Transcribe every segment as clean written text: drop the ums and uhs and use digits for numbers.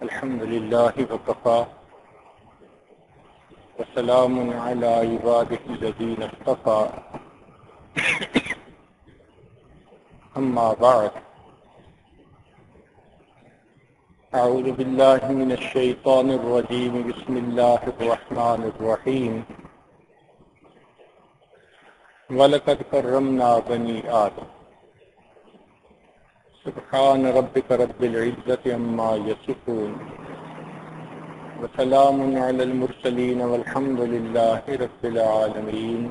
الحمد لله وكفى وسلام على عباده الذين اصطفى أما بعد أعوذ بالله من الشيطان الرجيم بسم الله الرحمن الرحيم وَلَقَدْ كَرَّمْنَا بَنِي آدَمَ سبحان ربك رب العزة عما يصفون وسلام على المرسلين والحمد لله رب العالمين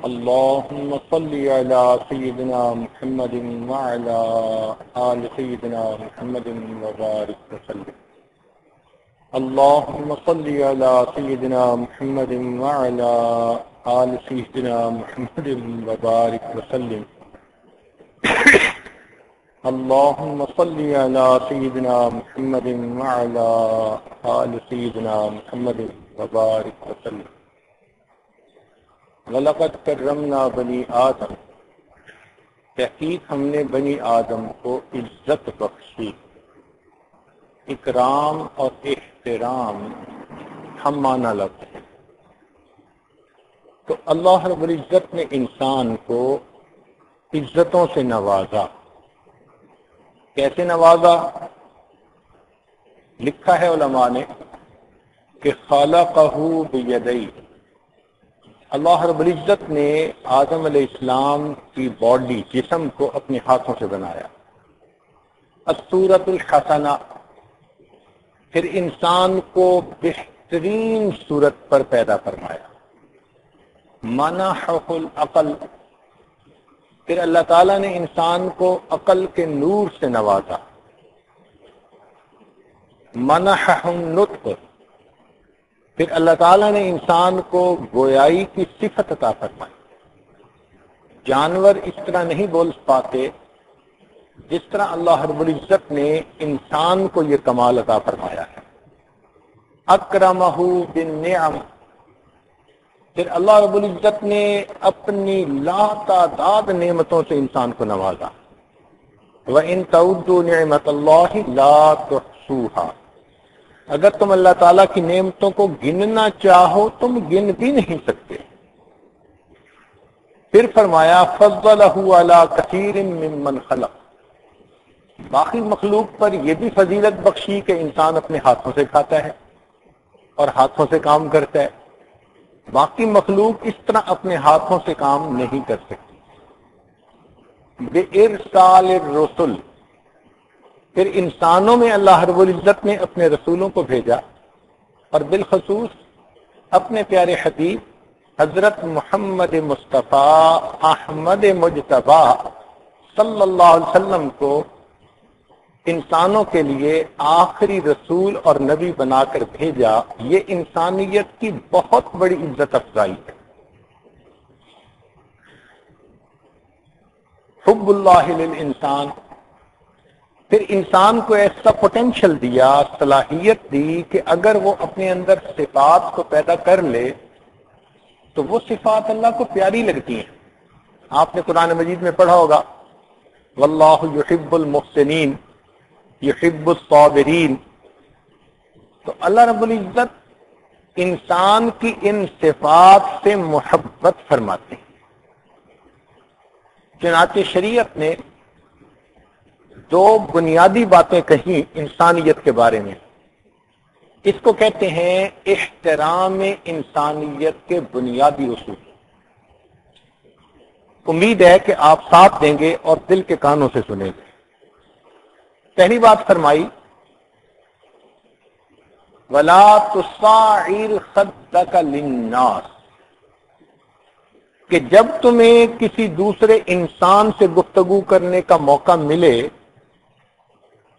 اللهم صل على سيدنا محمد وعلى آل سيدنا محمد وبارك وسلم اللهم صل على سيدنا محمد وعلى آل سيدنا محمد وبارك وسلم اللهم صل على سيدنا محمد وعلى آل سيدنا محمد وبارك وسلم وَلَقَدْ كَرَّمْنَا بَنِي آدَمَ تحقیق ہم نے بنی آدم کو عزت بخشی. اکرام اور احترام ہم معنی لفظ ہیں. تو اللہ رب العزت نے انسان کو عزتوں سے نوازا. کیسے نوازا؟ لکھا ہے علماء نے کہ خلقہ بیدیہ، اللہ رب العزت نے آدم علیہ السلام کی باڈی جسم کو اپنے ہاتھوں سے بنایا. الصورۃ الحسنہ، پھر انسان کو بہترین صورت پر پیدا فرمایا. منحہ العقل، پھر اللہ تعالیٰ نے انسان کو عقل کے نور سے نوازا. منحہ النطق، پھر اللہ تعالیٰ نے انسان کو گویائی کی صفت عطا فرمائی. جانور اس طرح نہیں بول پاتے جس طرح اللہ رب العزت نے انسان کو یہ کمال عطا فرمایا ہے. اکرمہ بالنعم، پھر اللہ رب العزت نے اپنی لا تعداد نعمتوں سے انسان کو نوازا. وَإِن تَعُدُّوا نِعْمَةَ اللَّهِ لَا تُحْصُوهَا، اگر تم اللہ تعالیٰ کی نعمتوں کو گننا چاہو تم گن بھی نہیں سکتے. پھر فرمایا فَضَّلَهُ عَلَى كَثِيرٍ مِّمَّنْ خَلَقَ، باقی مخلوق پر یہ بھی فضیلت بخشی کہ انسان اپنے ہاتھوں سے کھاتا ہے اور ہاتھوں سے کام کرتا ہے. باقی مخلوق اس طرح اپنے ہاتھوں سے کام نہیں کر سکتی. بِإِرْسَالِ الرُّسُلِ، پھر انسانوں میں اللہ رب العزت نے اپنے رسولوں کو بھیجا، اور بالخصوص اپنے پیارے حبیب حضرت محمد مصطفیٰ احمد مجتبی صلی اللہ علیہ وسلم کو انسانوں کے لیے آخری رسول اور نبی بنا کر بھیجا. یہ انسانیت کی بہت بڑی عزت افزائی ہے. حب اللہ للانسان، پھر انسان کو ایسا پوٹینشل دیا، صلاحیت دی کہ اگر وہ اپنے اندر صفات کو پیدا کر لے تو وہ صفات اللہ کو پیاری لگتی ہیں. آپ نے قرآن مجید میں پڑھا ہوگا واللہ یحب المحسنین یحب الصابرین. تو اللہ رب العزت انسان کی ان صفات سے محبت فرماتے ہیں. چنانچہ شریعت نے دو بنیادی باتیں کہیں انسانیت کے بارے میں. اس کو کہتے ہیں احترام انسانیت کے بنیادی اصول. امید ہے کہ آپ ساتھ دیں گے اور دل کے کانوں سے سنیں گے. پہلی بات فرمائی وَلَا تُصَعِّرْ خَدَّكَ لِلنَّاسِ، کہ جب تمہیں کسی دوسرے انسان سے گفتگو کرنے کا موقع ملے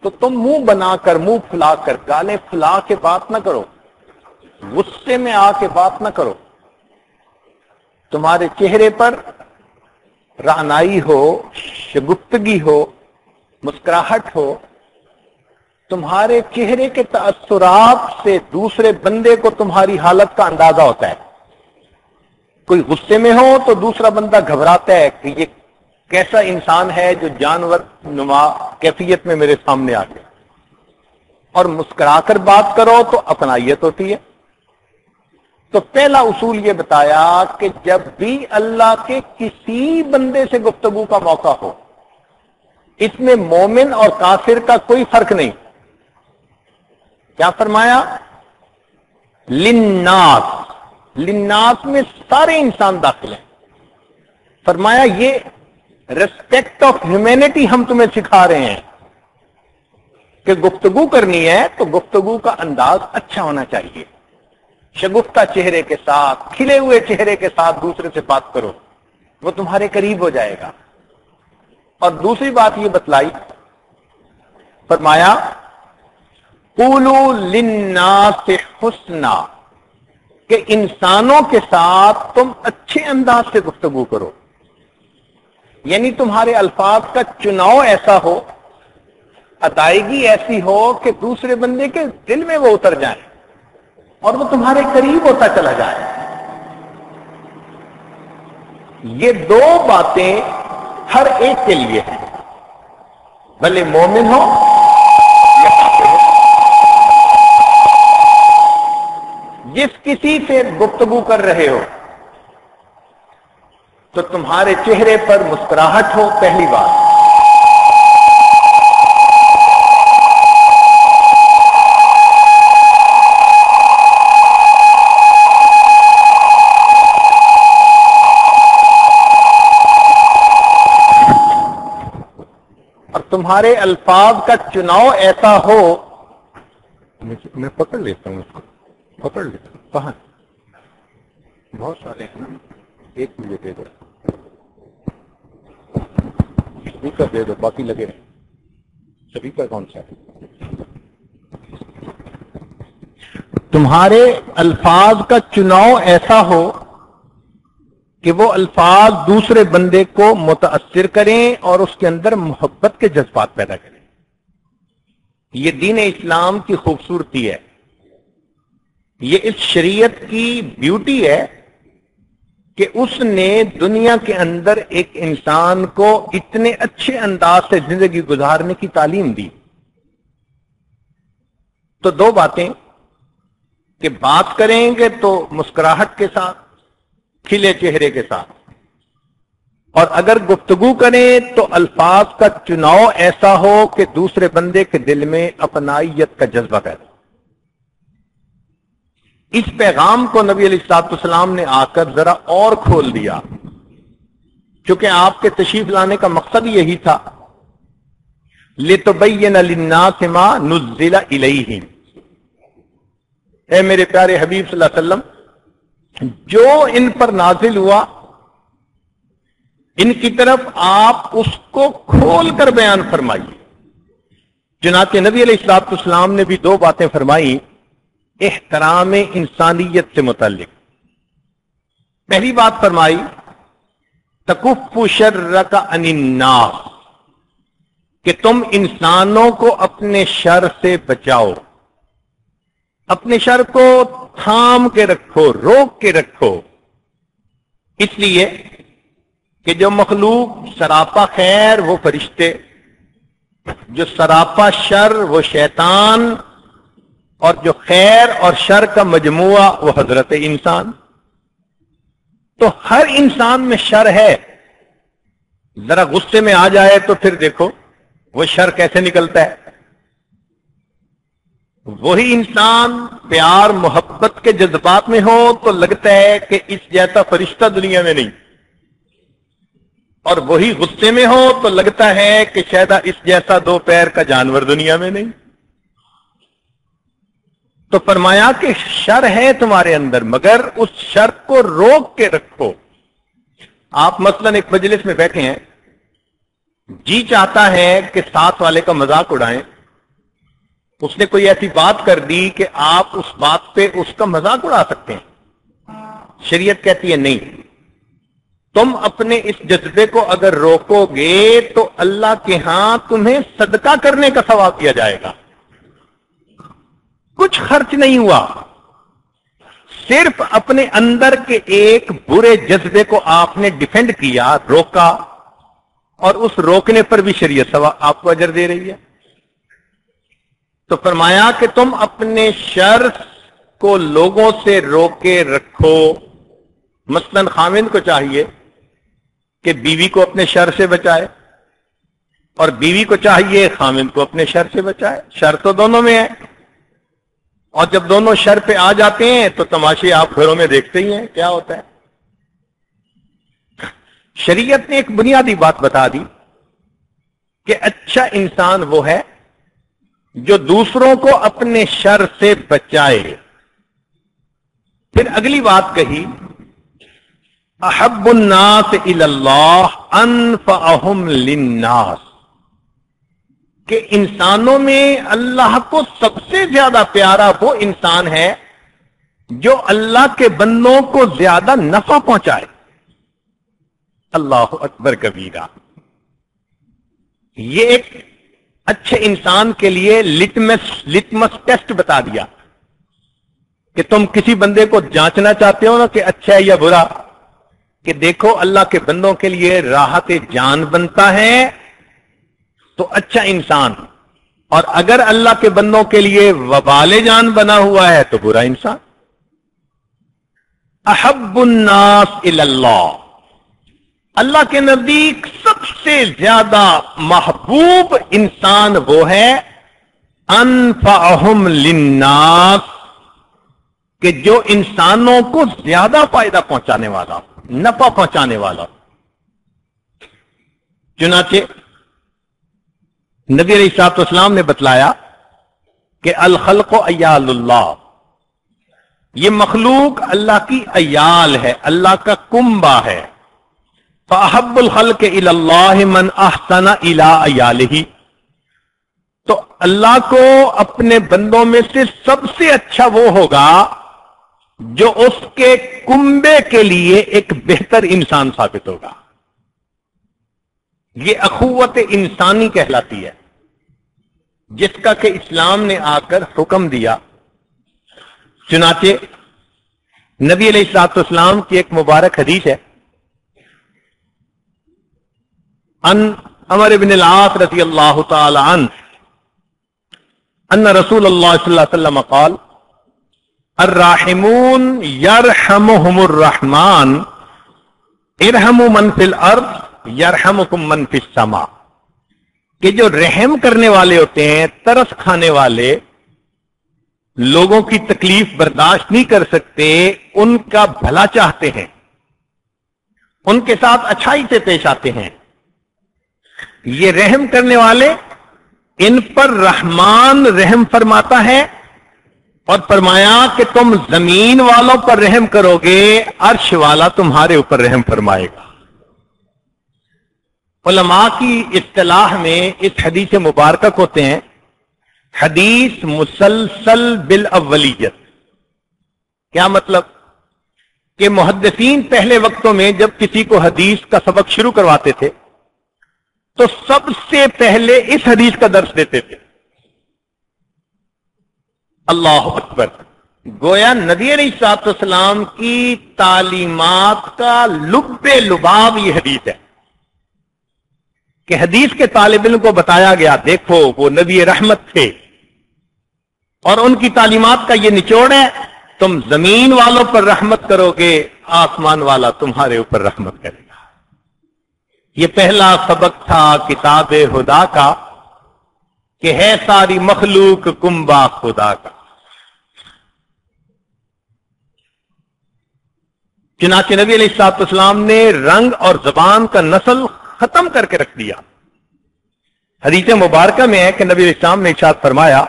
تو تم منہ بنا کر، منہ پھلا کر، گالیں پھلا کے بات نہ کرو، غصے میں آ کے بات نہ کرو. تمہارے چہرے پر رعنائی ہو، شگفتگی ہو، مسکراہٹ ہو. تمہارے چہرے کے تاثرات سے دوسرے بندے کو تمہاری حالت کا اندازہ ہوتا ہے. کوئی غصے میں ہو تو دوسرا بندہ گھبراتا ہے کہ یہ کیسا انسان ہے جو جانور نما کیفیت میں میرے سامنے آ گیا. اور مسکرا کر بات کرو تو اپنائیت ہوتی ہے. تو پہلا اصول یہ بتایا کہ جب بھی اللہ کے کسی بندے سے گفتگو کا موقع ہو، اس میں مومن اور کافر کا کوئی فرق نہیں. کیا فرمایا؟ للناس، للناس میں سارے انسان داخل ہیں. فرمایا یہ ریسپیکٹ آف ہیومینٹی ہم تمہیں سکھا رہے ہیں کہ گفتگو کرنی ہے تو گفتگو کا انداز اچھا ہونا چاہیے. شگفتہ چہرے کے ساتھ، کھلے ہوئے چہرے کے ساتھ دوسرے سے بات کرو، وہ تمہارے قریب ہو جائے گا. اور دوسری بات یہ بتلائی، فرمایا قولوا للناس حسنا، کہ انسانوں کے ساتھ تم اچھے انداز سے گفتگو کرو. یعنی تمہارے الفاظ کا چناؤ ایسا ہو، ادائیگی ایسی ہو کہ دوسرے بندے کے دل میں وہ اتر جائیں اور وہ تمہارے قریب ہوتا چلا جائے. یہ دو باتیں ہر ایک کے لیے ہیں، بھلے مومن ہو یا کافر ہو. جس کسی سے گفتگو کر رہے ہو تو تمہارے چہرے پر مسکراہٹ ہو، پہلی بات. اور تمہارے الفاظ کا چناؤ ایسا ہو، میں پکڑ لیتا ہوں اس کو، پکڑ لیتا ہوں. کہاں بہت سارے ہیں نا، ایک مجھے دے دو، اسپیکر دے دو، باقی لگے رہے. اسپیکر کون سا ہے؟ تمہارے الفاظ کا چناؤ ایسا ہو کہ وہ الفاظ دوسرے بندے کو متاثر کریں اور اس کے اندر محبت کے جذبات پیدا کریں. یہ دین اسلام کی خوبصورتی ہے، یہ اس شریعت کی بیوٹی ہے کہ اس نے دنیا کے اندر ایک انسان کو اتنے اچھے انداز سے زندگی گزارنے کی تعلیم دی. تو دو باتیں کہ بات کریں گے تو مسکراہٹ کے ساتھ، کھلے چہرے کے ساتھ، اور اگر گفتگو کریں تو الفاظ کا چناؤ ایسا ہو کہ دوسرے بندے کے دل میں اپنائیت کا جذبہ پیدا. اس پیغام کو نبی علیہ الصلوۃ والسلام نے آ کر ذرا اور کھول دیا، چونکہ آپ کے تشریف لانے کا مقصد یہی تھا، لِتُبَيِّنَ لِلنَّاسِ مَا نُزِّلَ إِلَيْهِمْ. اے میرے پیارے حبیب صلی اللہ علیہ وسلم، جو ان پر نازل ہوا ان کی طرف آپ اس کو کھول کر بیان فرمائیے. چنانچہ نبی علیہ الصلوۃ والسلام نے بھی دو باتیں فرمائی احترام انسانیت سے متعلق. پہلی بات فرمائی تکف شرک عن الناس، کہ تم انسانوں کو اپنے شر سے بچاؤ، اپنے شر کو تھام کے رکھو، روک کے رکھو. اس لیے کہ جو مخلوق سراپا خیر وہ فرشتے، جو سراپا شر وہ شیطان، اور جو خیر اور شر کا مجموعہ وہ حضرت انسان. تو ہر انسان میں شر ہے. ذرا غصے میں آ جائے تو پھر دیکھو وہ شر کیسے نکلتا ہے. وہی انسان پیار محبت کے جذبات میں ہو تو لگتا ہے کہ اس جیسا فرشتہ دنیا میں نہیں، اور وہی غصے میں ہو تو لگتا ہے کہ شاید اس جیسا دو پیر کا جانور دنیا میں نہیں. تو فرمایا کہ شر ہے تمہارے اندر، مگر اس شر کو روک کے رکھو. آپ مثلا ایک مجلس میں بیٹھے ہیں، جی چاہتا ہے کہ ساتھ والے کا مذاق اڑائیں، اس نے کوئی ایسی بات کر دی کہ آپ اس بات پہ اس کا مذاق اڑا سکتے ہیں. شریعت کہتی ہے نہیں، تم اپنے اس جذبے کو اگر روکو گے تو اللہ کے ہاں تمہیں صدقہ کرنے کا ثواب دیا جائے گا. کچھ خرچ نہیں ہوا، صرف اپنے اندر کے ایک برے جذبے کو آپ نے ڈیفینڈ کیا، روکا، اور اس روکنے پر بھی شریعت ثواب آپ کو اجر دے رہی ہے. تو فرمایا کہ تم اپنے شر کو لوگوں سے روکے رکھو. مثلاً خاوند کو چاہیے کہ بیوی کو اپنے شر سے بچائے، اور بیوی کو چاہیے خاوند کو اپنے شر سے بچائے. شر تو دونوں میں ہے، اور جب دونوں شر پہ آ جاتے ہیں تو تماشے آپ گھروں میں دیکھتے ہی ہیں کیا ہوتا ہے. شریعت نے ایک بنیادی بات بتا دی کہ اچھا انسان وہ ہے جو دوسروں کو اپنے شر سے بچائے. پھر اگلی بات کہی، احب الناس الی اللہ انفعہم للناس، کہ انسانوں میں اللہ کو سب سے زیادہ پیارا وہ انسان ہے جو اللہ کے بندوں کو زیادہ نفع پہنچائے. اللہ اکبر کبیرہ. یہ ایک اچھے انسان کے لیے لٹمس ٹیسٹ بتا دیا کہ تم کسی بندے کو جانچنا چاہتے ہو نا کہ اچھا ہے یا برا، کہ دیکھو اللہ کے بندوں کے لیے راحت جان بنتا ہے تو اچھا انسان، اور اگر اللہ کے بندوں کے لیے وبال جان بنا ہوا ہے تو برا انسان. احب الناس الی اللہ، اللہ کے نزدیک سب سے زیادہ محبوب انسان وہ ہے انفعہم للناس، کہ جو انسانوں کو زیادہ فائدہ پہنچانے والا، نفع پہنچانے والا. چنانچہ نبی علیہ الصلوۃ والسلام نے بتلایا کہ الخلق عیال اللہ، یہ مخلوق اللہ کی عیال ہے، اللہ کا کنبہ ہے. فاحب الخلق الی اللہ من احسن الی عیالہ، تو اللہ کو اپنے بندوں میں سے سب سے اچھا وہ ہوگا جو اس کے کنبے کے لیے ایک بہتر انسان ثابت ہوگا. یہ اخوت انسانی کہلاتی ہے، جس کا کہ اسلام نے آ کر حکم دیا. چنانچہ نبی علیہ الصلوۃ والسلام کی ایک مبارک حدیث ہے، ان عمر بن العاص رضی اللہ تعالی عنہ ان رسول اللہ صلی اللہ علیہ وسلم قال الراحمون یرحمهم الرحمن ارحموا من فی الارض یرحمکم من فی السماء، کہ جو رحم کرنے والے ہوتے ہیں، ترس کھانے والے، لوگوں کی تکلیف برداشت نہیں کر سکتے، ان کا بھلا چاہتے ہیں، ان کے ساتھ اچھائی سے پیش آتے ہیں، یہ رحم کرنے والے، ان پر رحمان رحم فرماتا ہے. اور فرمایا کہ تم زمین والوں پر رحم کرو گے، عرش والا تمہارے اوپر رحم فرمائے گا. علماء کی اصطلاح میں اس حدیث مبارکہ کو ہوتے ہیں حدیث مسلسل بالاولیت. کیا مطلب؟ کہ محدثین پہلے وقتوں میں جب کسی کو حدیث کا سبق شروع کرواتے تھے تو سب سے پہلے اس حدیث کا درس دیتے تھے. اللہ اکبر. گویا نبی علیہ الصلوۃ والسلام کی تعلیمات کا لب لباب یہ حدیث ہے کہ حدیث کے طالب علم کو بتایا گیا دیکھو وہ نبی رحمت تھے، اور ان کی تعلیمات کا یہ نچوڑ ہے، تم زمین والوں پر رحمت کرو گے، آسمان والا تمہارے اوپر رحمت کرے گا. یہ پہلا سبق تھا کتاب خدا کا کہ ہے ساری مخلوق کنبہ خدا کا. چنانچہ نبی علیہ الصلوۃ والسلام نے رنگ اور زبان کا نسل ختم کر کے رکھ دیا. حدیث مبارکہ میں ہے کہ نبی علیہ السلام نے ارشاد فرمایا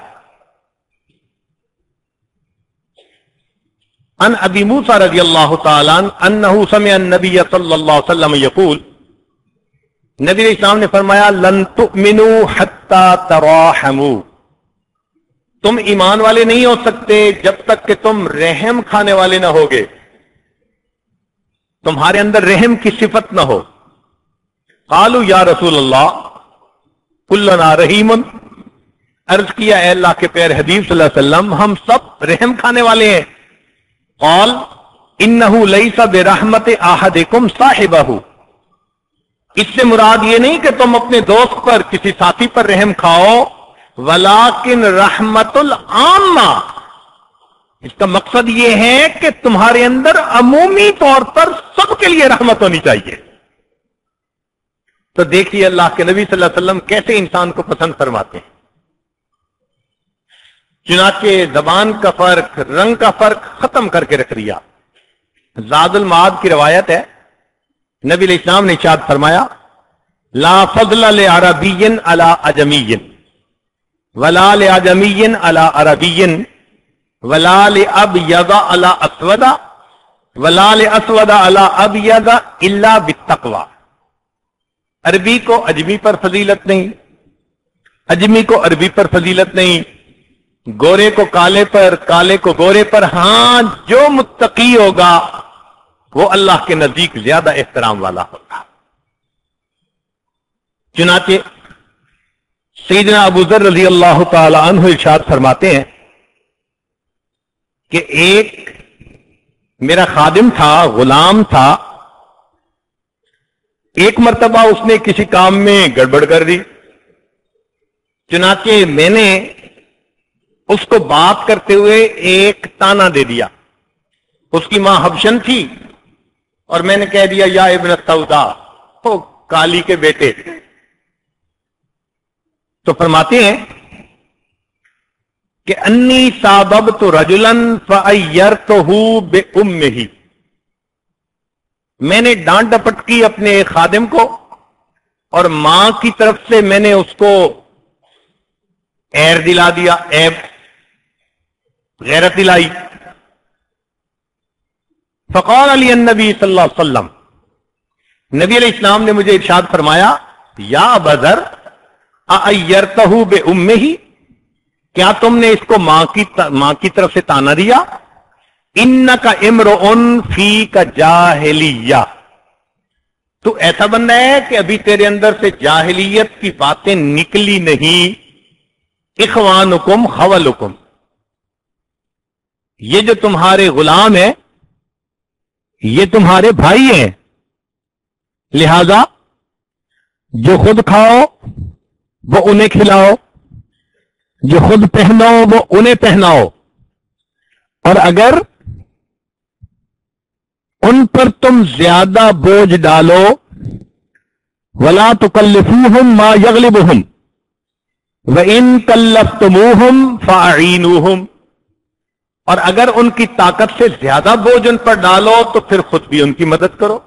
ان ابی موسیٰ رضی اللہ تعالی عنہ انہ سمع النبی صلی اللہ علیہ وسلم یقول، نبی علیہ السلام نے فرمایا لن تؤمنوا حتی تراحموا، تم ایمان والے نہیں ہو سکتے جب تک کہ تم رحم کھانے والے نہ ہوگے، تمہارے اندر رحم کی صفت نہ ہو. قالوا یا رسول اللہ کلنا رحیم، عرض کیا اے اللہ کے پیارے حبیب صلی اللہ علیہ وسلم ہم سب رحم کھانے والے ہیں. قال انہ لیس برحمت احدکم صاحبہ، اس سے مراد یہ نہیں کہ تم اپنے دوست پر کسی ساتھی پر رحم کھاؤ، ولیکن رحمت العامہ، اس کا مقصد یہ ہے کہ تمہارے اندر عمومی طور پر سب کے لیے رحمت ہونی چاہیے۔ تو دیکھیے اللہ کے نبی صلی اللہ علیہ وسلم کیسے انسان کو پسند فرماتے ہیں۔ چنانچہ زبان کا فرق، رنگ کا فرق ختم کر کے رکھ دیا۔ زاد المعاد کی روایت ہے، نبی علیہ السلام نے ارشاد فرمایا لا فضل لعربی علی اجمی ولا لعجمی علی عربی ولا لابیض علی اسود ولا لاسود علی ابیض الا بالتقوی۔ عربی کو اجمی پر فضیلت نہیں، اجمی کو عربی پر فضیلت نہیں، گورے کو کالے پر، کالے کو گورے پر۔ ہاں، جو متقی ہوگا وہ اللہ کے نزدیک زیادہ احترام والا ہوگا۔ چنانچہ سیدنا ابو ذر رضی اللہ تعالی عنہ ارشاد فرماتے ہیں کہ ایک میرا خادم تھا، غلام تھا، ایک مرتبہ اس نے کسی کام میں گڑبڑ کر دی، چنانچہ میں نے اس کو بات کرتے ہوئے ایک تانا دے دیا۔ اس کی ماں حبشن تھی اور میں نے کہہ دیا یا ابن سودا، او کالی کے بیٹے۔ تو فرماتے ہیں کہ انی ساببت رجلا فعیرتہ بامہ، میں نے ڈانٹ ڈپٹ کی اپنے خادم کو اور ماں کی طرف سے میں نے اس کو عیر دلا دیا، عیب، غیرت دلائی۔ فقال علی النبی صلی اللہ علیہ وسلم، نبی علیہ السلام نے مجھے ارشاد فرمایا یا ابا ذر اعیرتہ بامہ، کیا تم نے اس کو ماں کی طرف سے تانا دیا؟ انک امرؤ فیک جاہلیہ، تو ایسا بندہ ہے کہ ابھی تیرے اندر سے جاہلیت کی باتیں نکلی نہیں۔ اخوانکم خولکم، یہ جو تمہارے غلام ہیں یہ تمہارے بھائی ہیں، لہذا جو خود کھاؤ وہ انہیں کھلاؤ، جو خود پہنو وہ انہیں پہناؤ، اور اگر ان پر تم زیادہ بوجھ ڈالو ولا تکلفوہم ما یغلبہم وَإِن كَلَّفْتُمُوهُمْ فَأَعِينُوهُمْ، اور اگر ان کی طاقت سے زیادہ بوجھ ان پر ڈالو تو پھر خود بھی ان کی مدد کرو۔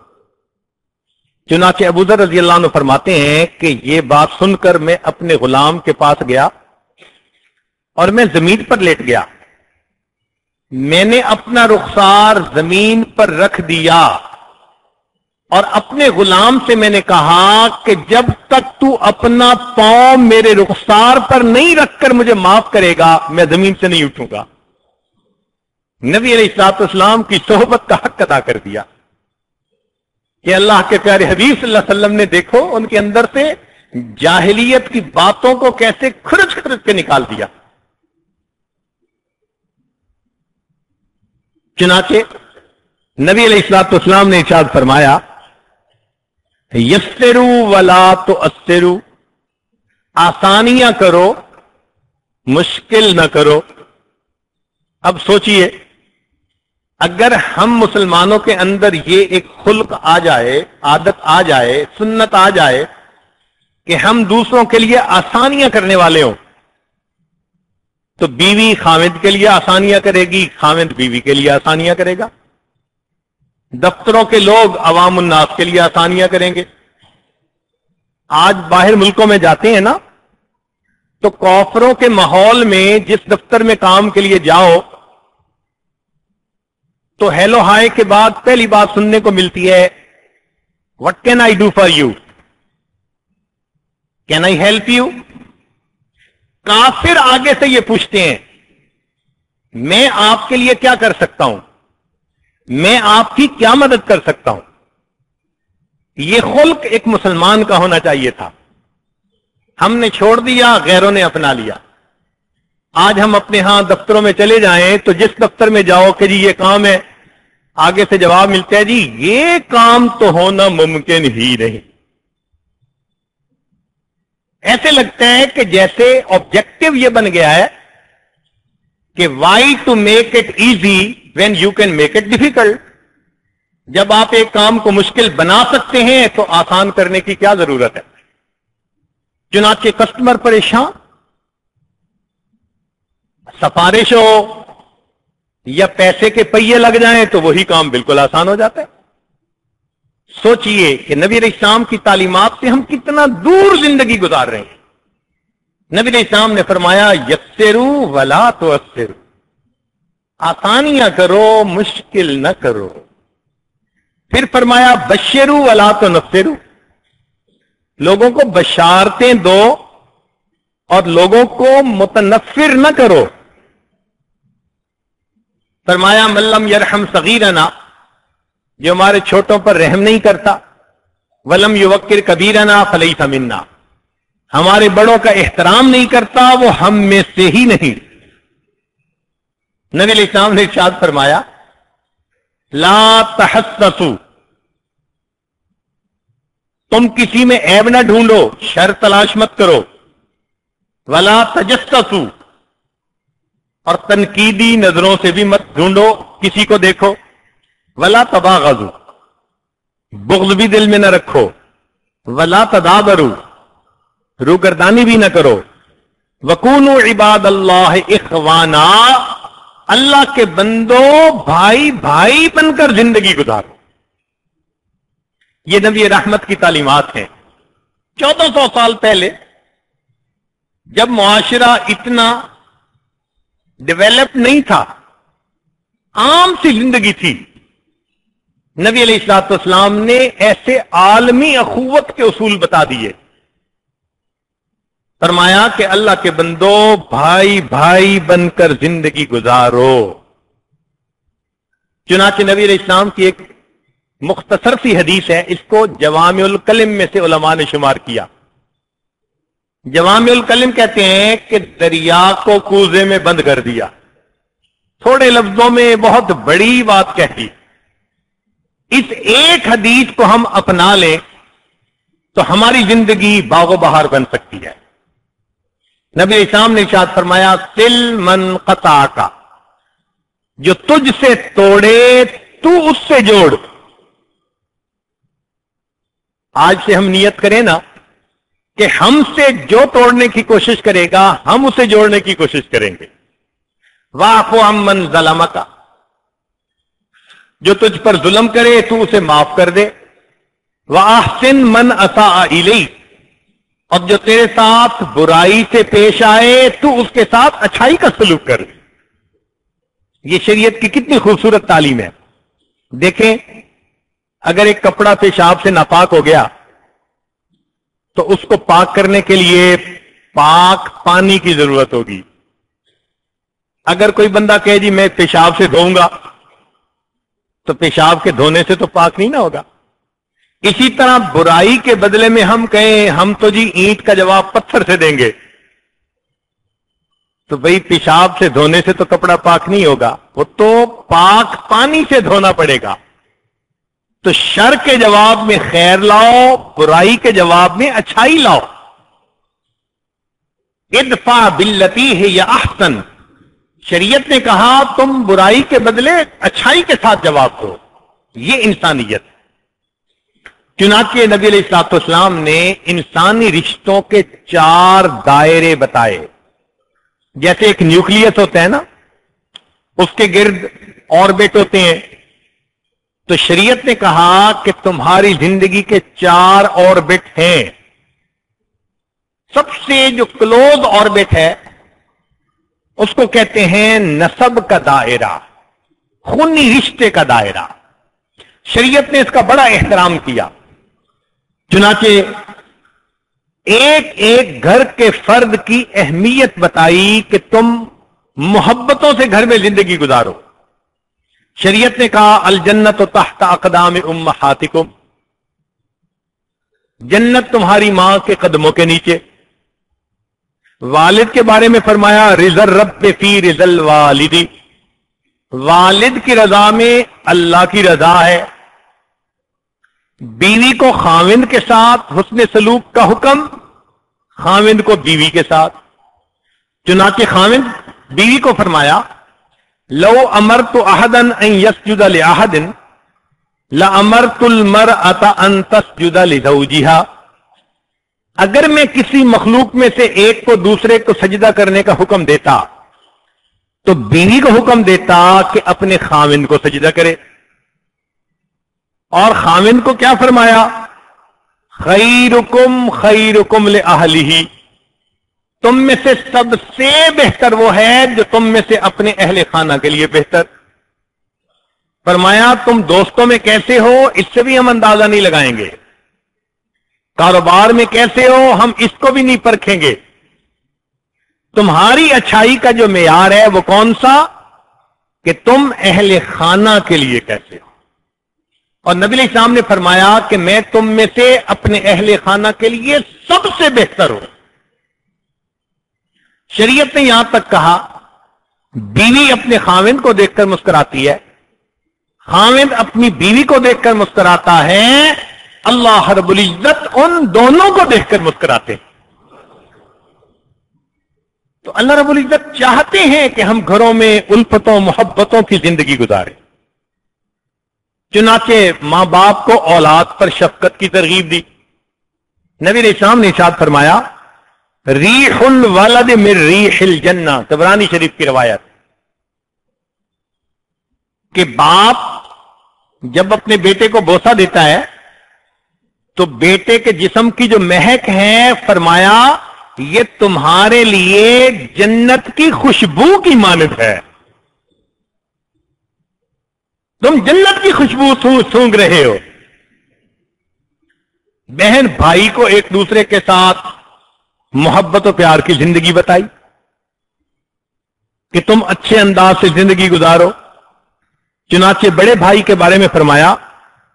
چنانچہ ابو ذر رضی اللہ عنہ فرماتے ہیں کہ یہ بات سن کر میں اپنے غلام کے پاس گیا اور میں زمین پر لیٹ گیا، میں نے اپنا رخسار زمین پر رکھ دیا اور اپنے غلام سے میں نے کہا کہ جب تک تو اپنا پاؤں میرے رخسار پر نہیں رکھ کر مجھے معاف کرے گا میں زمین سے نہیں اٹھوں گا۔ نبی علیہ الصلوۃ والسلام کی صحبت کا حق ادا کر دیا کہ اللہ کے پیارے حبیب صلی اللہ علیہ وسلم نے دیکھو ان کے اندر سے جاہلیت کی باتوں کو کیسے کھرچ کھرچ کے نکال دیا۔ چنانچہ نبی علیہ الصلوۃ والسلام نے ارشاد فرمایا یسروا ولا تؤثروا، آسانیاں کرو مشکل نہ کرو۔ اب سوچئے اگر ہم مسلمانوں کے اندر یہ ایک خلق آ جائے، عادت آ جائے، سنت آ جائے کہ ہم دوسروں کے لیے آسانیاں کرنے والے ہوں، تو بیوی خاوند کے لیے آسانیاں کرے گی، خاوند بیوی کے لیے آسانیاں کرے گا، دفتروں کے لوگ عوام الناس کے لیے آسانیاں کریں گے۔ آج باہر ملکوں میں جاتے ہیں نا تو کافروں کے ماحول میں جس دفتر میں کام کے لیے جاؤ تو ہیلو ہائی کے بعد پہلی بات سننے کو ملتی ہے what can I do for you, can I help you. کافر آگے سے یہ پوچھتے ہیں میں آپ کے لیے کیا کر سکتا ہوں، میں آپ کی کیا مدد کر سکتا ہوں۔ یہ خلق ایک مسلمان کا ہونا چاہیے تھا، ہم نے چھوڑ دیا، غیروں نے اپنا لیا۔ آج ہم اپنے ہاں دفتروں میں چلے جائیں تو جس دفتر میں جاؤ کہ جی یہ کام ہے، آگے سے جواب ملتا ہے جی یہ کام تو ہونا ممکن ہی نہیں۔ ایسے لگتا ہے کہ جیسے آبجیکٹو یہ بن گیا ہے کہ why to make it easy when you can make it difficult. جب آپ ایک کام کو مشکل بنا سکتے ہیں تو آسان کرنے کی کیا ضرورت ہے؟ چنانچہ کسٹمر پریشان، سفارش ہو یا پیسے کے پہیے لگ جائیں تو وہی کام بالکل آسان ہو جاتا ہے. سوچئے کہ نبی علیہ السلام کی تعلیمات سے ہم کتنا دور زندگی گزار رہے ہیں. نبی علیہ السلام نے فرمایا یسرو ولا تعسرو، آسانیاں کرو مشکل نہ کرو. پھر فرمایا بشرو ولا تنفرو، لوگوں کو بشارتیں دو اور لوگوں کو متنفر نہ کرو. فرمایا من لم یرحم صغیرنا، جو ہمارے چھوٹوں پر رحم نہیں کرتا، ولم یوقر کبیرنا فلیس منا، ہمارے بڑوں کا احترام نہیں کرتا وہ ہم میں سے ہی نہیں. نبی علیہ السلام نے ارشاد فرمایا لا تحسسوا، تم کسی میں عیب نہ ڈھونڈو، شر تلاش مت کرو. ولا تجسسوا، اور تنقیدی نظروں سے بھی مت ڈھونڈو کسی کو دیکھو. ولا تباغضوا، بغض بھی دل میں نہ رکھو. ولا تدابروا، روگردانی بھی نہ کرو. وکونوا عباد اللہ اخوانا، اللہ کے بندو بھائی بھائی بن کر زندگی گزارو. یہ نبی رحمت کی تعلیمات ہیں. 1400 سال پہلے جب معاشرہ اتنا ڈیولپ نہیں تھا، عام سی زندگی تھی، نبی علیہ الصلوۃ والسلام نے ایسے عالمی اخوت کے اصول بتا دیے. فرمایا کہ اللہ کے بندو بھائی بھائی بن کر زندگی گزارو. چنانچہ نبی علیہ السلام کی ایک مختصر سی حدیث ہے، اس کو جوامع الکلم میں سے علماء نے شمار کیا. جوامع الکلم کہتے ہیں کہ دریا کو کوزے میں بند کر دیا، تھوڑے لفظوں میں بہت بڑی بات کہتی. اس ایک حدیث کو ہم اپنا لیں تو ہماری زندگی باغ و بہار بن سکتی ہے. نبی علیہ السلام نے ارشاد فرمایا سل من قطعک، جو تجھ سے توڑے تو اس سے جوڑ. آج سے ہم نیت کریں نا کہ ہم سے جو توڑنے کی کوشش کرے گا ہم اسے جوڑنے کی کوشش کریں گے. واعف عمن ظلمک، جو تجھ پر ظلم کرے تو اسے معاف کر دے. واحسن من اساء الیک، اور جو تیرے ساتھ برائی سے پیش آئے تو اس کے ساتھ اچھائی کا سلوک کر. یہ شریعت کی کتنی خوبصورت تعلیم ہے. دیکھیں اگر ایک کپڑا پیشاب سے ناپاک ہو گیا تو اس کو پاک کرنے کے لیے پاک پانی کی ضرورت ہوگی. اگر کوئی بندہ کہے جی میں پیشاب سے دھوؤں گا تو پیشاب کے دھونے سے تو پاک نہیں نہ ہوگا. اسی طرح برائی کے بدلے میں ہم کہیں ہم تو جی اینٹ کا جواب پتھر سے دیں گے تو بھئی پیشاب سے دھونے سے تو کپڑا پاک نہیں ہوگا، وہ تو پاک پانی سے دھونا پڑے گا. تو شر کے جواب میں خیر لاؤ، برائی کے جواب میں اچھائی لاؤ. ادفع باللتی ہی احسن، شریعت نے کہا تم برائی کے بدلے اچھائی کے ساتھ جواب دو. یہ انسانیت. چنانچہ نبی علیہ الصلوۃ والسلام نے انسانی رشتوں کے 4 دائرے بتائے. جیسے ایک نیوکلیس ہوتا ہے نا، اس کے گرد آربٹ ہوتے ہیں، تو شریعت نے کہا کہ تمہاری زندگی کے 4 آربٹ ہیں. سب سے جو کلوز آربٹ ہے اس کو کہتے ہیں نسب کا دائرہ، خونی رشتے کا دائرہ. شریعت نے اس کا بڑا احترام کیا. چنانچہ ایک ایک گھر کے فرد کی اہمیت بتائی کہ تم محبتوں سے گھر میں زندگی گزارو. شریعت نے کہا الجنت تحت اقدام امہاتکم، جنت تمہاری ماں کے قدموں کے نیچے. والد کے بارے میں فرمایا رضا الرب فی رضا الوالد، والد کی رضا میں اللہ کی رضا ہے. بیوی کو خاوند کے ساتھ حسن سلوک کا حکم، خاوند کو بیوی کے ساتھ. چنانچہ خاوند بیوی کو فرمایا لو امرت احدا ان يسجد لاحد لامرت المرأة ان تسجد لزوجها. اگر میں کسی مخلوق میں سے ایک کو دوسرے کو سجدہ کرنے کا حکم دیتا تو بیوی کو حکم دیتا کہ اپنے خاوند کو سجدہ کرے. اور خاوند کو کیا فرمایا؟ خیرکم خیرکم لأہلہ، تم میں سے سب سے بہتر وہ ہے جو تم میں سے اپنے اہل خانہ کے لیے بہتر. فرمایا تم دوستوں میں کیسے ہو اس سے بھی ہم اندازہ نہیں لگائیں گے، کاروبار میں کیسے ہو ہم اس کو بھی نہیں پرکھیں گے. تمہاری اچھائی کا جو معیار ہے وہ کون سا؟ کہ تم اہل خانہ کے لیے کیسے ہو. اور نبی علیہ السلام نے فرمایا کہ میں تم میں سے اپنے اہل خانہ کے لیے سب سے بہتر ہوں. شریعت نے یہاں تک کہا بیوی اپنے خاوند کو دیکھ کر مسکراتی ہے، خاوند اپنی بیوی کو دیکھ کر مسکراتا ہے، اللہ رب العزت ان دونوں کو دیکھ کر مسکراتے ہیں. تو اللہ رب العزت چاہتے ہیں کہ ہم گھروں میں الفتوں محبتوں کی زندگی گزاریں. چنانچہ ماں باپ کو اولاد پر شفقت کی ترغیب دی. نبی علیہ السلام نے ارشاد فرمایا ریح الولد من ریح الجنہ، طبرانی شریف کی روایت، کہ باپ جب اپنے بیٹے کو بوسہ دیتا ہے تو بیٹے کے جسم کی جو مہک ہے فرمایا یہ تمہارے لیے جنت کی خوشبو کی مانند ہے، تم جنت کی خوشبو سونگ رہے ہو. بہن بھائی کو ایک دوسرے کے ساتھ محبت و پیار کی زندگی بتائی کہ تم اچھے انداز سے زندگی گزارو. چنانچہ بڑے بھائی کے بارے میں فرمایا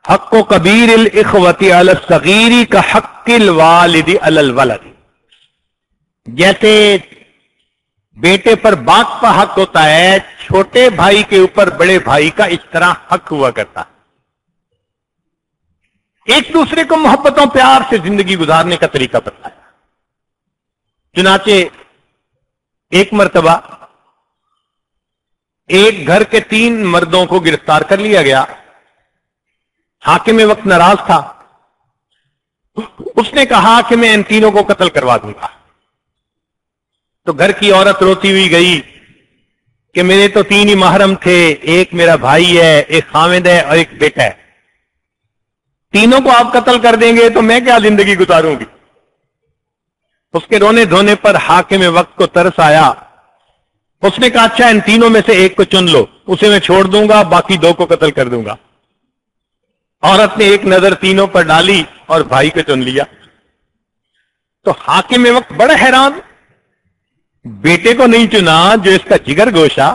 حق و کبیر الاخوۃ علی الصغیر کا حق الوالد علی الولد. جیسے بیٹے پر باپ کا حق ہوتا ہے چھوٹے بھائی کے اوپر بڑے بھائی کا اس طرح حق ہوا کرتا ہے. ایک دوسرے کو محبتوں پیار سے زندگی گزارنے کا طریقہ بتایا. چنانچہ ایک مرتبہ ایک گھر کے 3 مردوں کو گرفتار کر لیا گیا. حاکم وقت ناراض تھا، اس نے کہا کہ میں ان تینوں کو قتل کروا دوں گا. تو گھر کی عورت روتی ہوئی گئی کہ میرے تو 3 ہی محرم تھے، ایک میرا بھائی ہے، ایک خاوند ہے اور ایک بیٹا ہے، تینوں کو آپ قتل کر دیں گے تو میں کیا زندگی گزاروں گی. اس کے رونے دھونے پر حاکم وقت کو ترس آیا. اس نے کہا اچھا ان تینوں میں سے ایک کو چن لو، اسے میں چھوڑ دوں گا، باقی 2 کو قتل کر دوں گا. عورت نے ایک نظر تینوں پر ڈالی اور بھائی کو چن لیا. تو حاکم وقت بڑا حیران، بیٹے کو نہیں چنا جو اس کا جگر گوشہ،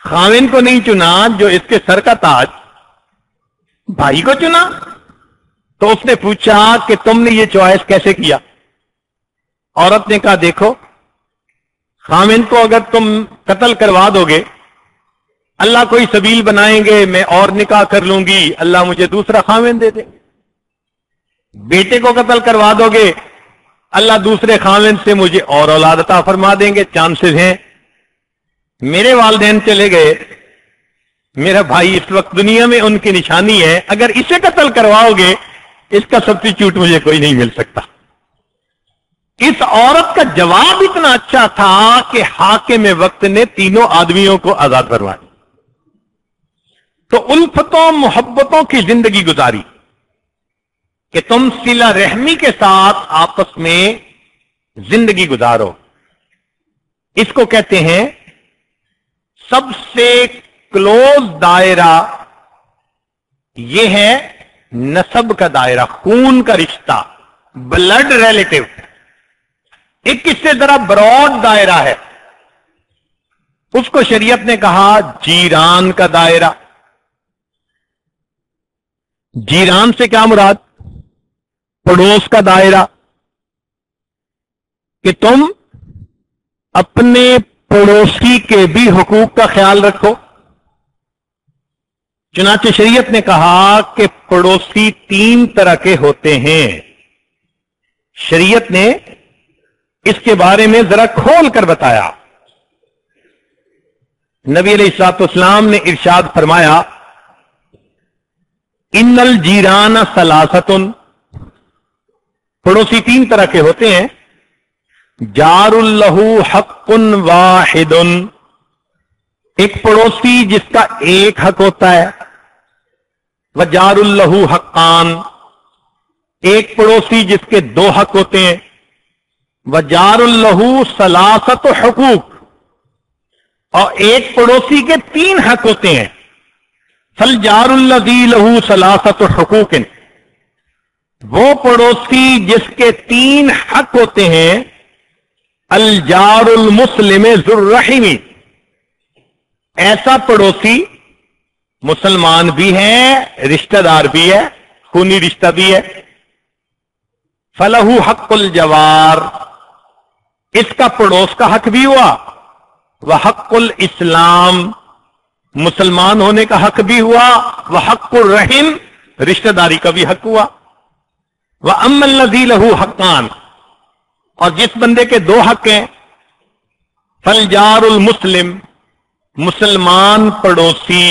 خاوند کو نہیں چنا جو اس کے سر کا تاج، بھائی کو چنا. تو اس نے پوچھا کہ تم نے یہ چوائس کیسے کیا؟ عورت نے کہا دیکھو خاوند کو اگر تم قتل کروا دو گے اللہ کوئی سبیل بنائیں گے، میں اور نکاح کر لوں گی، اللہ مجھے دوسرا خاوند دے دے. بیٹے کو قتل کروا دو گے اللہ دوسرے خاوند سے مجھے اور اولاد عطا فرما دیں گے، چانسز ہیں. میرے والدین چلے گئے، میرا بھائی اس وقت دنیا میں ان کی نشانی ہے، اگر اسے قتل کرواؤ گے اس کا سبسٹیچیوٹ مجھے کوئی نہیں مل سکتا. اس عورت کا جواب اتنا اچھا تھا کہ حاکم وقت نے تینوں آدمیوں کو آزاد کروا دیا. تو الفتوں محبتوں کی زندگی گزاری کہ تم صلہ رحمی کے ساتھ آپس میں زندگی گزارو. اس کو کہتے ہیں سب سے کلوز دائرہ یہ ہے نسب کا دائرہ، خون کا رشتہ، بلڈ ریلیٹو. ایک اس سے ذرا براڈ دائرہ ہے، اس کو شریعت نے کہا جیران کا دائرہ. جیران سے کیا مراد؟ پڑوس کا دائرہ، کہ تم اپنے پڑوسی کے بھی حقوق کا خیال رکھو. چنانچہ شریعت نے کہا کہ پڑوسی 3 طرح کے ہوتے ہیں. شریعت نے اس کے بارے میں ذرا کھول کر بتایا. نبی علیہ الصلوۃ والسلام نے ارشاد فرمایا ان الجیران ثلاثۃ، پڑوسی تین طرح کے ہوتے ہیں. جار لہ حق واحد، ایک پڑوسی جس کا ایک حق ہوتا ہے. وجار لہ حقان، ایک پڑوسی جس کے دو حق ہوتے ہیں. وجار لہ ثلاثۃ حقوق، اور ایک پڑوسی کے تین حق ہوتے ہیں. فالجار الذی لہ ثلاثۃ حقوق، وہ پڑوسی جس کے تین حق ہوتے ہیں. الجار المسلم ذو الرحم، ایسا پڑوسی مسلمان بھی ہے، رشتہ دار بھی ہے، خونی رشتہ بھی ہے. فلہ حق الجوار، اس کا پڑوس کا حق بھی ہوا. وحق الاسلام، مسلمان ہونے کا حق بھی ہوا. وحق الرحم، رشتہ داری کا بھی حق ہوا. وَأَمَّا الَّذِي لَهُ حَقَّانِ، اور جس بندے کے دو حق ہیں. فالجار المسلم، مسلمان پڑوسی.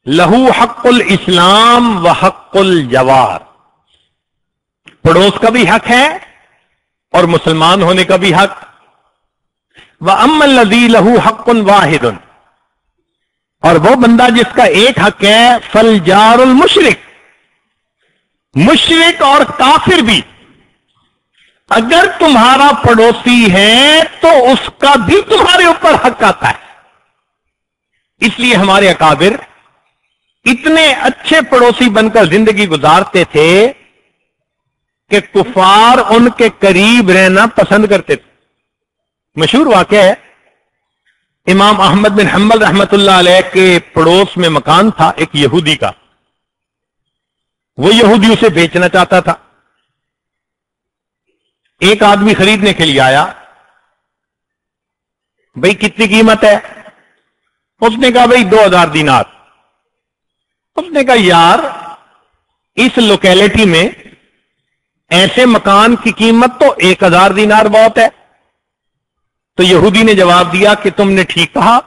لہو حق الاسلام وحق الجوار، پڑوس کا بھی حق ہے اور مسلمان ہونے کا بھی حق. وَأَمَّا الَّذِي لَهُ حَقٌّ وَاحِدٌ، اور وہ بندہ جس کا ایک حق ہے. فالجار المشرک، مشرک اور کافر بھی اگر تمہارا پڑوسی ہے تو اس کا بھی تمہارے اوپر حق آتا ہے. اس لیے ہمارے اکابر اتنے اچھے پڑوسی بن کر زندگی گزارتے تھے کہ کفار ان کے قریب رہنا پسند کرتے تھے. مشہور واقعہ ہے، امام احمد بن حنبل رحمت اللہ علیہ کے پڑوس میں مکان تھا ایک یہودی کا. وہ یہودی اسے بیچنا چاہتا تھا. ایک آدمی خریدنے کے لیے آیا. بھئی کتنی قیمت ہے؟ اس نے کہا بھئی 2000 دینار. اس نے کہا یار اس لوکیلٹی میں ایسے مکان کی قیمت تو 1000 دینار بہت ہے. تو یہودی نے جواب دیا کہ تم نے ٹھیک کہا،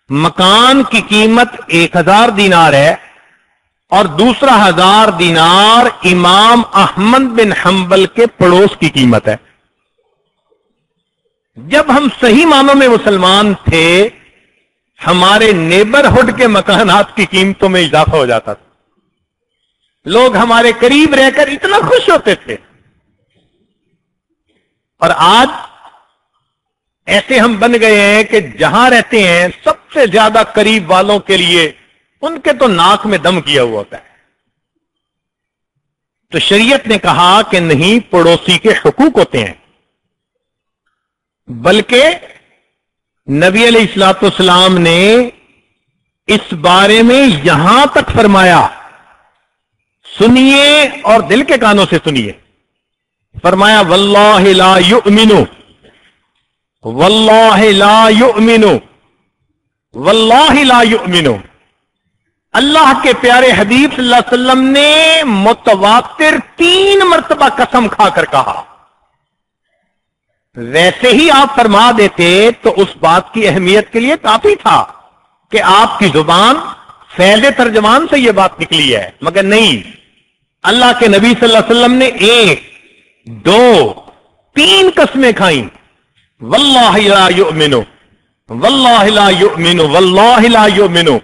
مکان کی قیمت 1000 دینار ہے اور دوسرا 1000 دینار امام احمد بن حنبل کے پڑوس کی قیمت ہے. جب ہم صحیح معنوں میں مسلمان تھے ہمارے نیبرہڈ کے مکانات کی قیمتوں میں اضافہ ہو جاتا تھا. لوگ ہمارے قریب رہ کر اتنا خوش ہوتے تھے. اور آج ایسے ہم بن گئے ہیں کہ جہاں رہتے ہیں سب سے زیادہ قریب والوں کے لیے ان کے تو ناک میں دم کیا ہوا ہوتا ہے. تو شریعت نے کہا کہ نہیں، پڑوسی کے حقوق ہوتے ہیں. بلکہ نبی علیہ الصلوۃ والسلام نے اس بارے میں یہاں تک فرمایا، سنیے اور دل کے کانوں سے سنیے. فرمایا واللہ لا یؤمن، واللہ لا یؤمن، واللہ لا یؤمن. اللہ کے پیارے حبیب صلی اللہ علیہ وسلم نے متواتر 3 مرتبہ قسم کھا کر کہا. ویسے ہی آپ فرما دیتے تو اس بات کی اہمیت کے لیے کافی تھا کہ آپ کی زبان فیض ترجمان سے یہ بات نکلی ہے. مگر نہیں، اللہ کے نبی صلی اللہ علیہ وسلم نے 1 2 3 قسمیں کھائیں. واللہ لا یؤمن، واللہ لا یؤمن، واللہ لا یؤمن.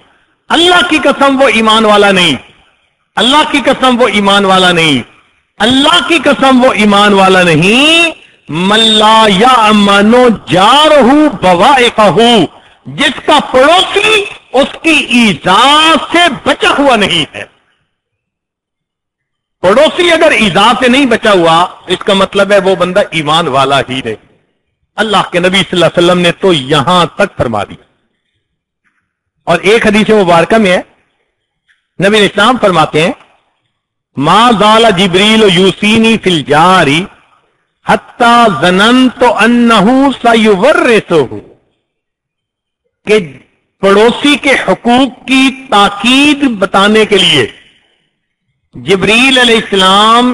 اللہ کی قسم وہ ایمان والا نہیں، اللہ کی قسم وہ ایمان والا نہیں، اللہ کی قسم وہ ایمان والا نہیں. من لا یأمن جارہ بوائقہ، جس کا پڑوسی اس کی ایذا سے بچا ہوا نہیں ہے. پڑوسی اگر ایذا سے نہیں بچا ہوا اس کا مطلب ہے وہ بندہ ایمان والا ہی نہیں. اللہ کے نبی صلی اللہ علیہ وسلم نے تو یہاں تک فرما دیا. اور ایک حدیث مبارکہ میں ہے نبی اسلام فرماتے ہیں ما زال جبریل یوسینی فی الجار حتی ظننت انہ سیورثہ، کہ پڑوسی کے حقوق کی تاکید بتانے کے لیے جبریل علیہ السلام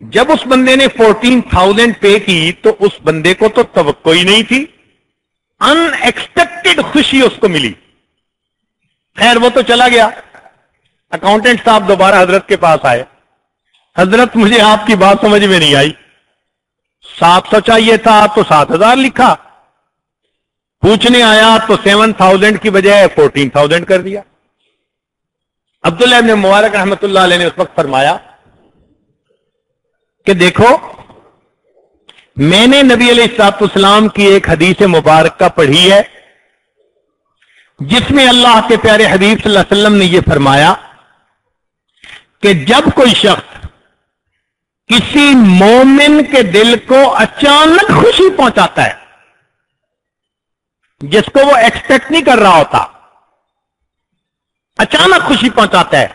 جب اس بندے نے 14,000 پے کی تو اس بندے کو تو توقع ہی نہیں تھی، ان ایکسپیکٹڈ خوشی اس کو ملی. خیر وہ تو چلا گیا. اکاؤنٹنٹ صاحب دوبارہ حضرت کے پاس آئے. حضرت مجھے آپ کی بات سمجھ میں نہیں آئی، 700 چاہیے تھا تو 7,000 لکھا، پوچھنے آیا تو 7,000 کی بجائے 14,000 کر دیا. عبداللہ ابن مبارک رحمت اللہ علیہ نے اس وقت فرمایا کہ دیکھو میں نے نبی علیہ الصلوۃ والسلام کی ایک حدیث مبارکہ پڑھی ہے جس میں اللہ کے پیارے حبیب صلی اللہ علیہ وسلم نے یہ فرمایا کہ جب کوئی شخص کسی مومن کے دل کو اچانک خوشی پہنچاتا ہے جس کو وہ ایکسپیکٹ نہیں کر رہا ہوتا، اچانک خوشی پہنچاتا ہے،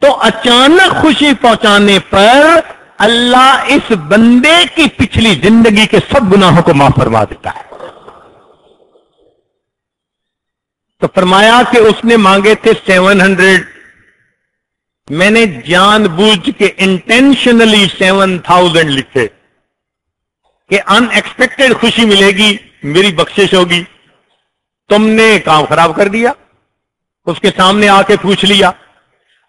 تو اچانک خوشی پہنچانے پر اللہ اس بندے کی پچھلی زندگی کے سب گناہوں کو معاف فرما دیتا ہے. تو فرمایا کہ اس نے مانگے تھے 700، میں نے جان بوجھ کے انٹینشنلی 7,000 لکھے کہ ان ایکسپیکٹڈ خوشی ملے گی، میری بخشش ہوگی. تم نے کام خراب کر دیا، اس کے سامنے آ کے پوچھ لیا.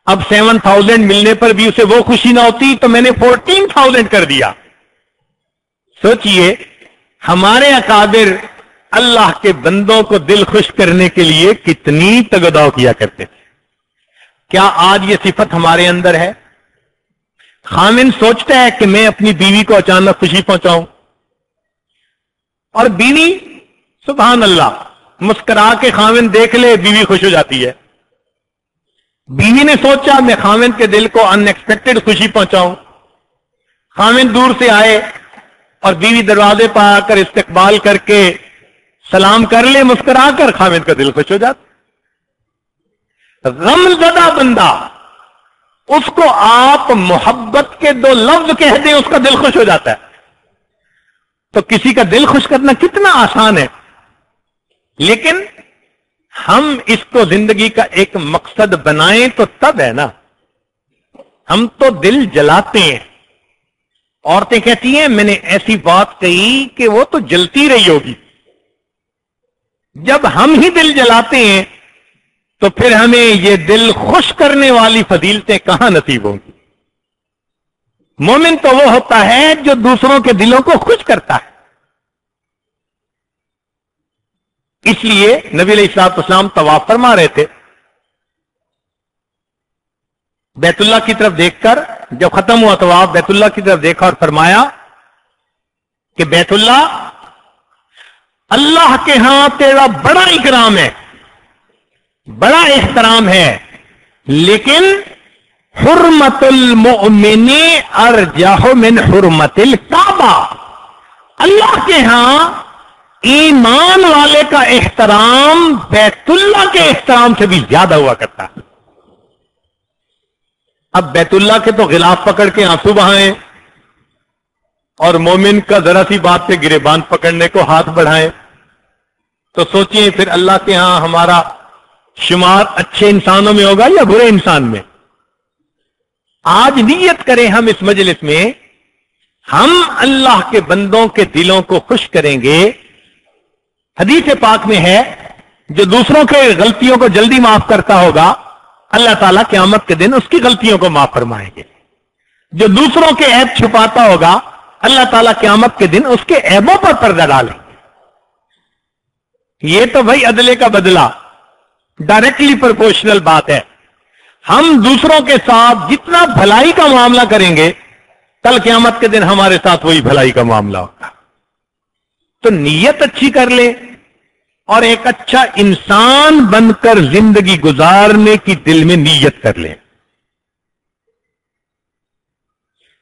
اب 7,000 ملنے پر بھی اسے وہ خوشی نہ ہوتی تو میں نے 14,000 کر دیا. سوچئے ہمارے اکابر اللہ کے بندوں کو دل خوش کرنے کے لیے کتنی تگداؤ کیا کرتے تھے. کیا آج یہ صفت ہمارے اندر ہے؟ خامن سوچتا ہے کہ میں اپنی بیوی کو اچانک خوشی پہنچاؤں، اور بیوی سبحان اللہ مسکرا کے خامن دیکھ لے بیوی خوش ہو جاتی ہے. بیوی نے سوچا میں خامن کے دل کو ان ایکسپیکٹڈ خوشی پہنچاؤں. خامن دور سے آئے اور بیوی دروازے پر آ کر استقبال کر کے سلام کر لے مسکرا کر، خامن کا دل خوش ہو جاتا. غم زدہ بندہ، اس کو آپ محبت کے 2 لفظ کہہ دیں اس کا دل خوش ہو جاتا ہے. تو کسی کا دل خوش کرنا کتنا آسان ہے، لیکن ہم اس کو زندگی کا ایک مقصد بنائیں تو تب ہے نا. ہم تو دل جلاتے ہیں. عورتیں کہتی ہیں میں نے ایسی بات کہی کہ وہ تو جلتی رہی ہوگی. جب ہم ہی دل جلاتے ہیں تو پھر ہمیں یہ دل خوش کرنے والی فضیلتیں کہاں نصیب ہوں گی. مومن تو وہ ہوتا ہے جو دوسروں کے دلوں کو خوش کرتا ہے. اس لیے نبی علیہ الصلوۃ والسلام طواف فرما رہے تھے، بیت اللہ کی طرف دیکھ کر جب ختم ہوا طواف بیت اللہ کی طرف دیکھا اور فرمایا کہ بیت اللہ اللہ کے ہاں تیرا بڑا اکرام ہے، بڑا احترام ہے، لیکن حرمت المؤمن ارجح من حرمت الکعبہ، اللہ کے ہاں ایمان والے کا احترام بیت اللہ کے احترام سے بھی زیادہ ہوا کرتا ہے. اب بیت اللہ کے تو غلاف پکڑ کے آنسو بہائیں اور مومن کا ذرا سی بات پہ گریبان پکڑنے کو ہاتھ بڑھائیں تو سوچیں پھر اللہ کے ہاں ہمارا شمار اچھے انسانوں میں ہوگا یا برے انسان میں. آج نیت کریں ہم اس مجلس میں ہم اللہ کے بندوں کے دلوں کو خوش کریں گے. حدیث پاک میں ہے جو دوسروں کے غلطیوں کو جلدی معاف کرتا ہوگا اللہ تعالیٰ قیامت کے دن اس کی غلطیوں کو معاف فرمائیں گے. جو دوسروں کے عیب چھپاتا ہوگا اللہ تعالیٰ قیامت کے دن اس کے عیبوں پر پردہ ڈالیں گے. یہ تو بھائی عدلے کا بدلہ ڈائریکٹلی پروپورشنل بات ہے. ہم دوسروں کے ساتھ جتنا بھلائی کا معاملہ کریں گے کل قیامت کے دن ہمارے ساتھ وہی بھلائی کا معاملہ ہوگا. تو نیت اچھی کر لیں اور ایک اچھا انسان بن کر زندگی گزارنے کی دل میں نیت کر لیں.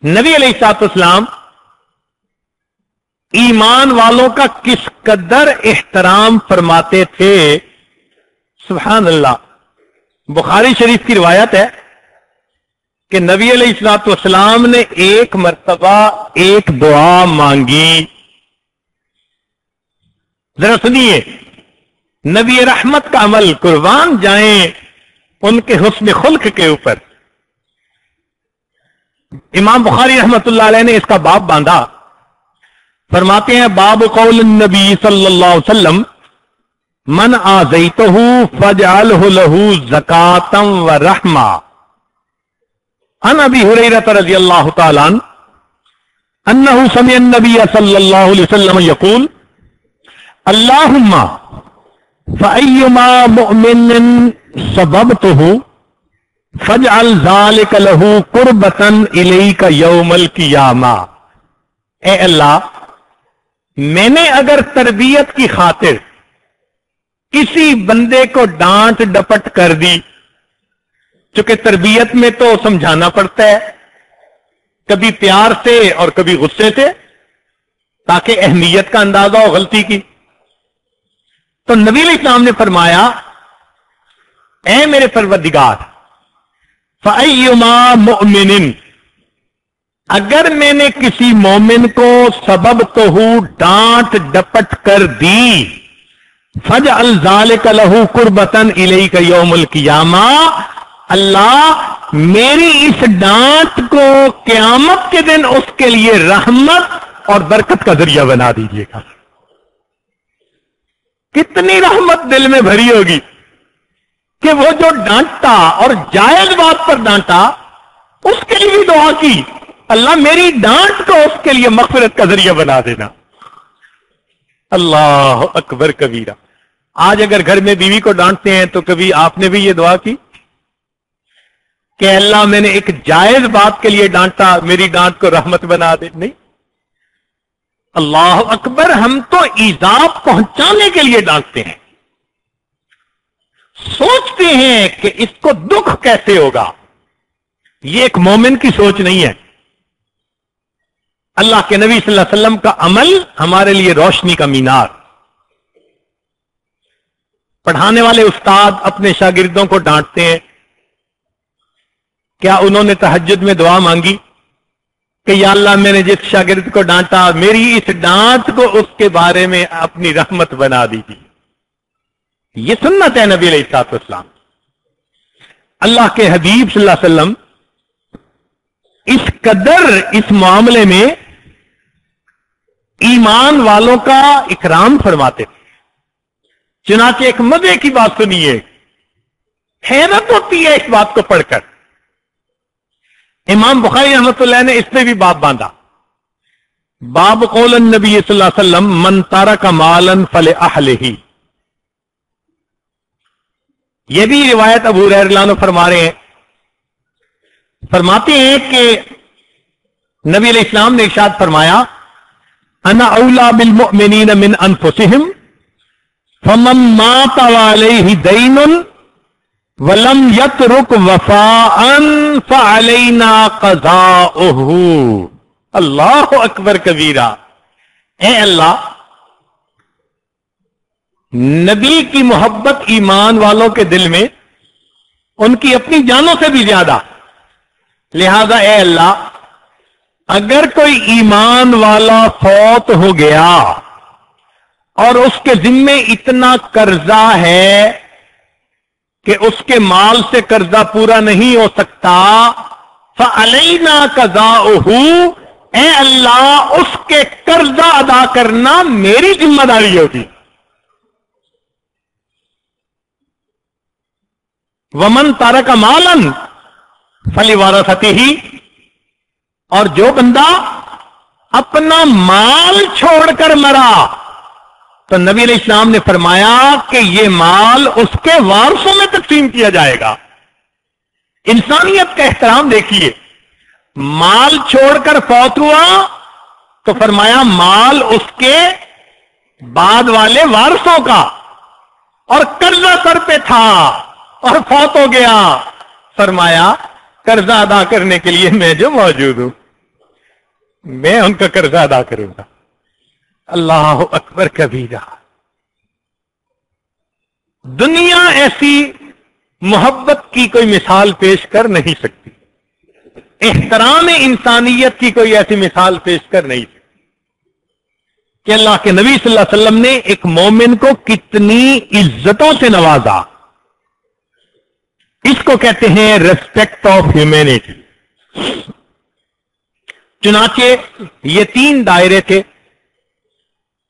نبی علیہ الصلوۃ والسلام ایمان والوں کا کس قدر احترام فرماتے تھے. سبحان اللہ. بخاری شریف کی روایت ہے کہ نبی علیہ الصلوۃ والسلام نے ایک مرتبہ ایک دعا مانگی. ذرا سنیے، نبی رحمت کا عمل قربان جائیں ان کے حسن خلق کے اوپر. امام بخاری رحمت اللہ علیہ نے اس کا باب باندھا. فرماتے ہیں باب قول النبی صلی اللہ علیہ وسلم من آذیتہ فاجعلہ لہ زکاۃ ورحمہ. عن ابی ہریرہ رضی اللہ تعالی عنہ انہ سمع النبی صلی اللہ علیہ وسلم یقول اللہم فأیما مؤمن سببتہ فاجعل ذلک لہ قربۃ الیک یوم القیامہ. اے اللہ، میں نے اگر تربیت کی خاطر کسی بندے کو ڈانٹ ڈپٹ کر دی، چونکہ تربیت میں تو سمجھانا پڑتا ہے، کبھی پیار سے اور کبھی غصے سے، تاکہ اہمیت کا اندازہ ہو غلطی کی، تو نبی علیہ السلام نے فرمایا اے میرے پروردگار، فَأَيُّمَا مُؤْمِنٍ، اگر میں نے کسی مومن کو سبب تو ڈانٹ ڈپٹ کر دی، فَجْعَلْ ذَلِكَ لَهُ قُرْبَةً إِلَيْكَ يَوْمَ الْقِيَامَةِ، اللہ میری اس ڈانٹ کو قیامت کے دن اس کے لیے رحمت اور برکت کا ذریعہ بنا دیجیے گا. کتنی رحمت دل میں بھری ہوگی کہ وہ جو ڈانٹا اور جائز بات پر ڈانٹا، اس کے لیے بھی دعا کی، اللہ میری ڈانٹ کو اس کے لیے مغفرت کا ذریعہ بنا دینا. اللہ اکبر کبیرہ. آج اگر گھر میں بیوی کو ڈانٹتے ہیں تو کبھی آپ نے بھی یہ دعا کی کہ اللہ میں نے ایک جائز بات کے لیے ڈانٹا، میری ڈانٹ کو رحمت بنا دے؟ نہیں. اللہ اکبر. ہم تو ایذا پہنچانے کے لیے ڈانٹتے ہیں، سوچتے ہیں کہ اس کو دکھ کیسے ہوگا. یہ ایک مومن کی سوچ نہیں ہے. اللہ کے نبی صلی اللہ علیہ وسلم کا عمل ہمارے لیے روشنی کا مینار. پڑھانے والے استاد اپنے شاگردوں کو ڈانٹتے ہیں، کیا انہوں نے تہجد میں دعا مانگی کہ یا اللہ میں نے جس شاگرد کو ڈانٹا، میری اس ڈانٹ کو اس کے بارے میں اپنی رحمت بنا دیجیے؟ یہ سنت ہے نبی علیہ الصلوۃ والسلام. اللہ کے حبیب صلی اللہ علیہ وسلم اس قدر اس معاملے میں ایمان والوں کا اکرام فرماتے تھے. چنانچہ ایک مزے کی بات سنیے، حیرت ہوتی ہے اس بات کو پڑھ کر. امام بخاری رحمۃ اللہ نے اس پہ بھی باب باندھا. باب قول النبی صلی اللہ علیہ وسلم من ترک مالا فلأہلہ. یہ بھی روایت ابو ہریرہ رضی اللہ عنہ فرما رہے ہیں. فرماتے ہیں کہ نبی علیہ السلام نے ارشاد فرمایا انا اولا بالمؤمنین من انفسہم فمن مات وعلیہ دین ولم یترک وفاء فعلینا قضاؤہ. اللہ اکبر کبیرہ. اے اللہ، نبی کی محبت ایمان والوں کے دل میں ان کی اپنی جانوں سے بھی زیادہ. لہذا اے اللہ، اگر کوئی ایمان والا فوت ہو گیا اور اس کے ذمے اتنا قرضہ ہے کہ اس کے مال سے قرضہ پورا نہیں ہو سکتا، فعلینا قضاؤہ، اے اللہ اس کے قرضہ ادا کرنا میری ذمہ داری ہوگی. ومن ترک مالا فلورثتہ، اور جو بندہ اپنا مال چھوڑ کر مرا تو نبی علیہ السلام نے فرمایا کہ یہ مال اس کے وارثوں میں تقسیم کیا جائے گا. انسانیت کا احترام دیکھیے. مال چھوڑ کر فوت ہوا تو فرمایا مال اس کے بعد والے وارثوں کا، اور قرضہ سر پہ تھا اور فوت ہو گیا، فرمایا قرضہ ادا کرنے کے لیے میں جو موجود ہوں، میں ان کا قرضہ ادا کروں گا. اللہ اکبر کبیرہ. دنیا ایسی محبت کی کوئی مثال پیش کر نہیں سکتی، احترام انسانیت کی کوئی ایسی مثال پیش کر نہیں سکتی کہ اللہ کے نبی صلی اللہ علیہ وسلم نے ایک مومن کو کتنی عزتوں سے نوازا. اس کو کہتے ہیں ریسپیکٹ آف ہیومینٹی. چنانچہ یہ 3 دائرے تھے،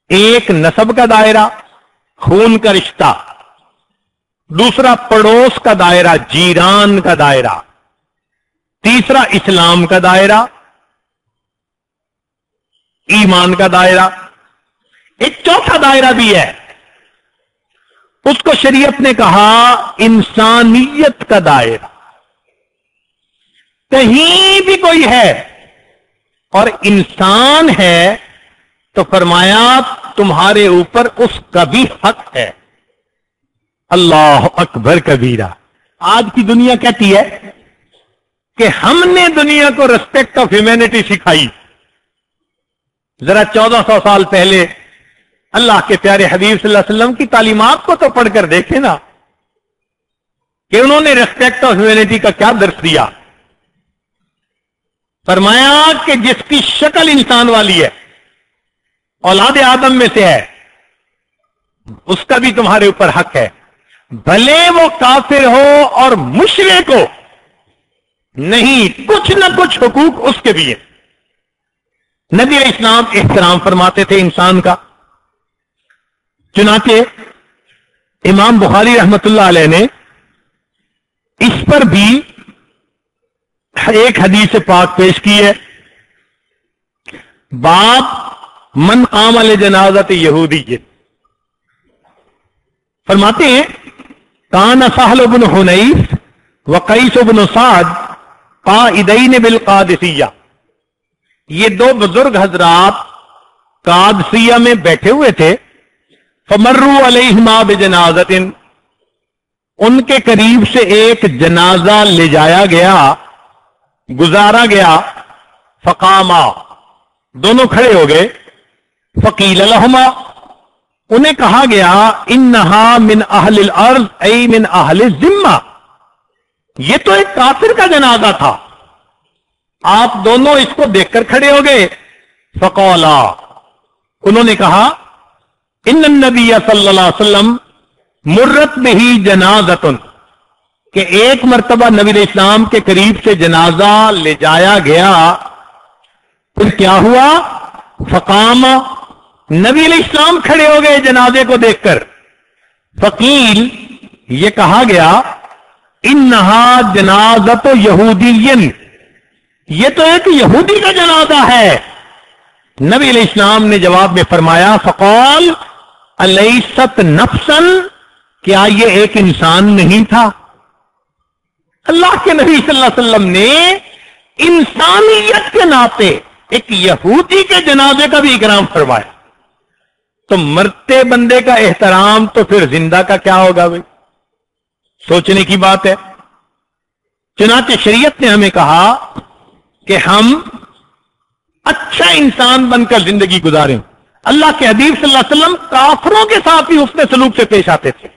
ایک نسب کا دائرہ، خون کا رشتہ، دوسرا پڑوس کا دائرہ، جیران کا دائرہ، تیسرا اسلام کا دائرہ، ایمان کا دائرہ۔ ایک چوتھا دائرہ بھی ہے، اس کو شریعت نے کہا انسانیت کا دائرہ۔ کہیں بھی کوئی ہے اور انسان ہے تو فرمایا تمہارے اوپر اس کا بھی حق ہے۔ اللہ اکبر کبیرہ۔ آج کی دنیا کہتی ہے کہ ہم نے دنیا کو ریسپیکٹ آف ہیومینٹی سکھائی۔ ذرا 1400 سال پہلے اللہ کے پیارے حبیب صلی اللہ علیہ وسلم کی تعلیمات کو تو پڑھ کر دیکھیں نا کہ انہوں نے ریسپیکٹ آف ہیومینٹی کا کیا درس دیا۔ فرمایا کہ جس کی شکل انسان والی ہے، اولاد آدم میں سے ہے، اس کا بھی تمہارے اوپر حق ہے، بھلے وہ کافر ہو اور مشرک ہو، نہیں کچھ نہ کچھ حقوق اس کے بھی ہیں۔ نبی علیہ السلام احترام فرماتے تھے انسان کا۔ چنانچہ امام بخاری رحمت اللہ علیہ نے اس پر بھی ایک حدیث پاک پیش کی ہے، باب من قام علی جنازۃ یہودی۔ فرماتے ہیں کان سہل بن حنیف وقیس بن سعد قائدین بالقادسیہ، یہ 2 بزرگ حضرات قادسیہ میں بیٹھے ہوئے تھے۔ فمروا علیہما بجنازۃ، ان کے قریب سے ایک جنازہ لے جایا گیا، گزارا گیا۔ فقاما، دونوں کھڑے ہو گئے۔ فقیل لہما، انہیں کہا گیا انہا من اہل الارض ای من اہل الذمہ، یہ تو ایک کافر کا جنازہ تھا، آپ دونوں اس کو دیکھ کر کھڑے ہو گئے۔ فقولا، انہوں نے کہا ان النبی صلی اللہ علیہ وسلم مرت بہی جنازۃ، کہ ایک مرتبہ نبی علیہ السلام کے قریب سے جنازہ لے جایا گیا، پھر کیا ہوا؟ فقام، نبی علیہ السلام کھڑے ہو گئے جنازے کو دیکھ کر۔ فقیل، یہ کہا گیا انہا جنازۃ یہودی، یہ تو ایک یہودی کا جنازہ ہے۔ نبی علیہ السلام نے جواب میں فرمایا فقال الیست نفسا، کیا یہ ایک انسان نہیں تھا؟ اللہ کے نبی صلی اللہ علیہ وسلم نے انسانیت کے ناطے ایک یہودی کے جنازے کا بھی اکرام فرمایا، تو مرتے بندے کا احترام تو پھر زندہ کا کیا ہوگا بھائی؟ سوچنے کی بات ہے۔ چنانچہ شریعت نے ہمیں کہا کہ ہم اچھا انسان بن کر زندگی گزاریں۔ اللہ کے حبیب صلی اللہ علیہ وسلم کافروں کے ساتھ بھی حسن سلوک سے پیش آتے تھے۔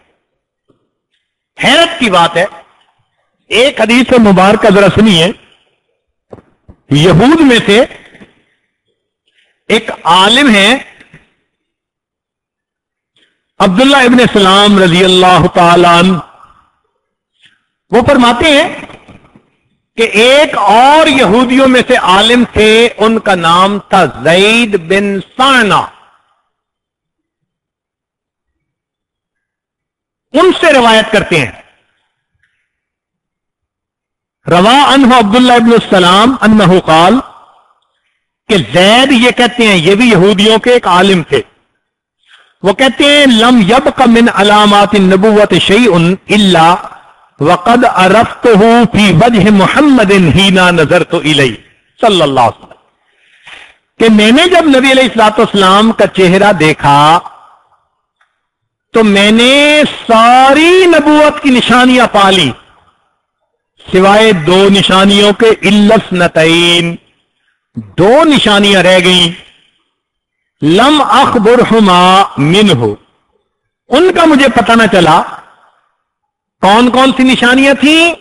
حیرت کی بات ہے، ایک حدیث مبارکہ ذرا سنیے۔ یہود میں سے ایک عالم ہیں عبداللہ ابن سلام رضی اللہ تعالی عنہ، وہ فرماتے ہیں کہ ایک اور یہودیوں میں سے عالم تھے، ان کا نام تھا زید بن سعنا، ان سے روایت کرتے ہیں۔ روا عنہ عبداللہ ابن السلام انہ قال، کہ زید یہ کہتے ہیں، یہ بھی یہودیوں کے ایک عالم تھے، وہ کہتے ہیں لم یبق من علامات النبوت شیء الا وقد عرفته فی وجہ محمد حینا نظرت الیہ صلی اللہ علیہ وسلم، کہ میں نے جب نبی علیہ الصلوۃ والسلام کا چہرہ دیکھا تو میں نے ساری نبوت کی نشانیاں پا لی سوائے 2 نشانیوں کے، الا اثنتین، 2 نشانیاں رہ گئیں، لم اخبرہما منہ، ان کا مجھے پتہ نہ چلا۔ کون کون سی نشانیاں تھیں؟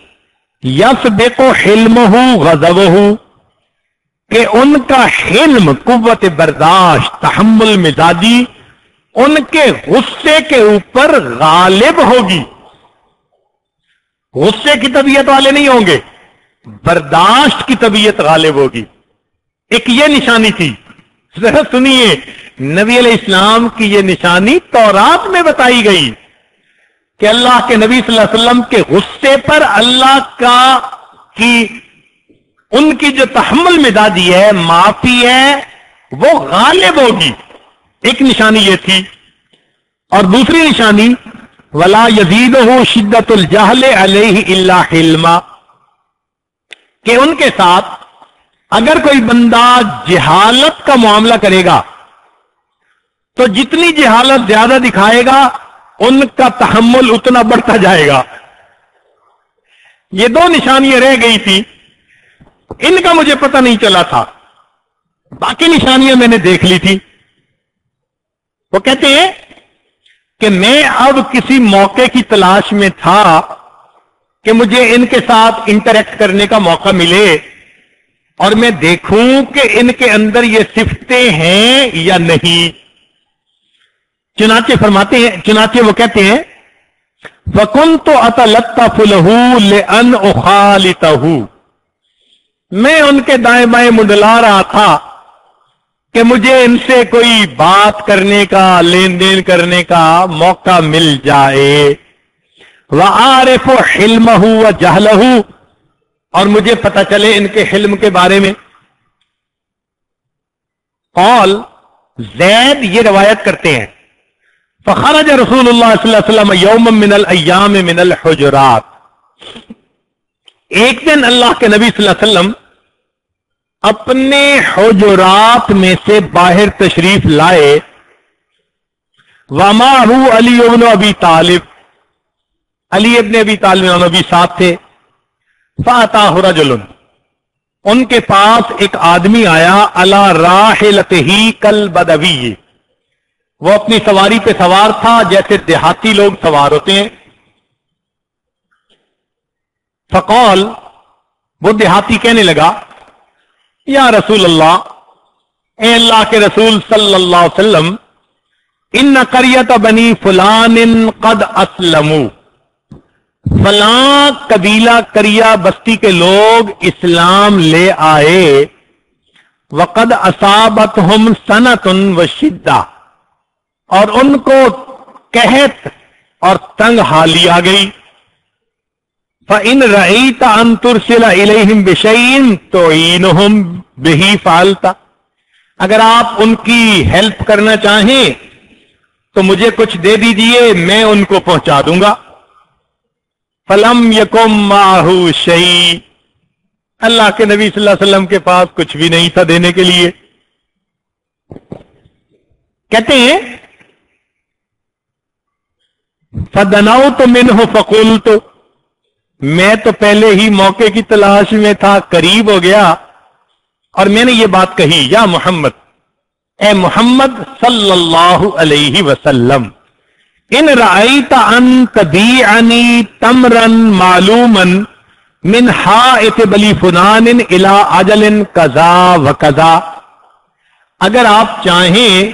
یسبق حلمہ غضبہ، کہ ان کا حلم، قوت برداشت، تحمل مزاجی ان کے غصے کے اوپر غالب ہوگی۔ غصے کی طبیعت والے نہیں ہوں گے، برداشت کی طبیعت غالب ہوگی۔ ایک یہ نشانی تھی، ذرا سنیے، نبی علیہ السلام کی یہ نشانی تورات میں بتائی گئی کہ اللہ کے نبی صلی اللہ علیہ وسلم کے غصے پر اللہ کی ان کی جو تحمل مزاجی ہے، معافی ہے، وہ غالب ہوگی. ایک نشانی یہ تھی. اور دوسری نشانی ولا یزیدہ شدت الجہل علیہ الا حلما، کہ ان کے ساتھ اگر کوئی بندہ جہالت کا معاملہ کرے گا تو جتنی جہالت زیادہ دکھائے گا ان کا تحمل اتنا بڑھتا جائے گا. یہ دو نشانیاں رہ گئی تھی، ان کا مجھے پتہ نہیں چلا تھا، باقی نشانیاں میں نے دیکھ لی تھی. وہ کہتے ہیں کہ میں اب کسی موقع کی تلاش میں تھا کہ مجھے ان کے ساتھ انٹریکٹ کرنے کا موقع ملے اور میں دیکھوں کہ ان کے اندر یہ صفتیں ہیں یا نہیں. چنانچہ وہ کہتے ہیں وَكُنْتُ أَتَلَطَّفُ لَهُ لِأَنْ أُخَالِطَهُ، میں ان کے دائیں بائیں منڈلا رہا تھا کہ مجھے ان سے کوئی بات کرنے کا، لین دین کرنے کا موقع مل جائے. وَعَارِفُ حِلْمَهُ وَجَهْلَهُ، اور مجھے پتہ چلے ان کے حلم کے بارے میں. قال زید یہ روایت کرتے ہیں فخرج رسول اللہ صلی اللہ علیہ وسلم یوما من الایام من الحجرات، ایک دن اللہ کے نبی صلی اللہ علیہ وسلم اپنے حجرات میں سے باہر تشریف لائے. ومعہ علی بن ابی طالب، علی ابن ابی طالب نبی ساتھ تھے. فاتاہ رجل، ان کے پاس ایک آدمی آیا، علی راحلتہ کالبدوی، وہ اپنی سواری پہ سوار تھا جیسے دیہاتی لوگ سوار ہوتے ہیں. فقال، وہ دیہاتی کہنے لگا یا رسول اللہ، اے اللہ کے رسول صلی اللہ علیہ وسلم، ان قریۃ بنی فلان قد اسلموا، فلاں قبیلہ قریہ بستی کے لوگ اسلام لے آئے. وقد اصابتہم سنۃ وشدہ، اور ان کو قحط اور تنگ حالی آ گئی. فَإِنْ رَأَيْتَ أَن تُرْسِلَ إِلَيْهِمْ بِشَيْءٍ تُعِينُهُمْ بِهِ فَعَلْتَ، اگر آپ ان کی ہیلپ کرنا چاہیں تو مجھے کچھ دے دیجئے، میں ان کو پہنچا دوں گا. فَلَمْ يَكُنْ مَعَهُ شَيْءٌ، اللہ کے نبی صلی اللہ علیہ وسلم کے پاس کچھ بھی نہیں تھا دینے کے لیے. کہتے ہیں فَدَنَوْتُ مِنْهُ فَقُلْتُ، میں تو پہلے ہی موقع کی تلاش میں تھا، قریب ہو گیا اور میں نے یہ بات کہی، یا محمد، اے محمد صلی اللہ علیہ وسلم، ان رأیت ان تبیعنی تمرا معلوما من حائط بلی فلان الى اجل کذا وکذا، اگر آپ چاہیں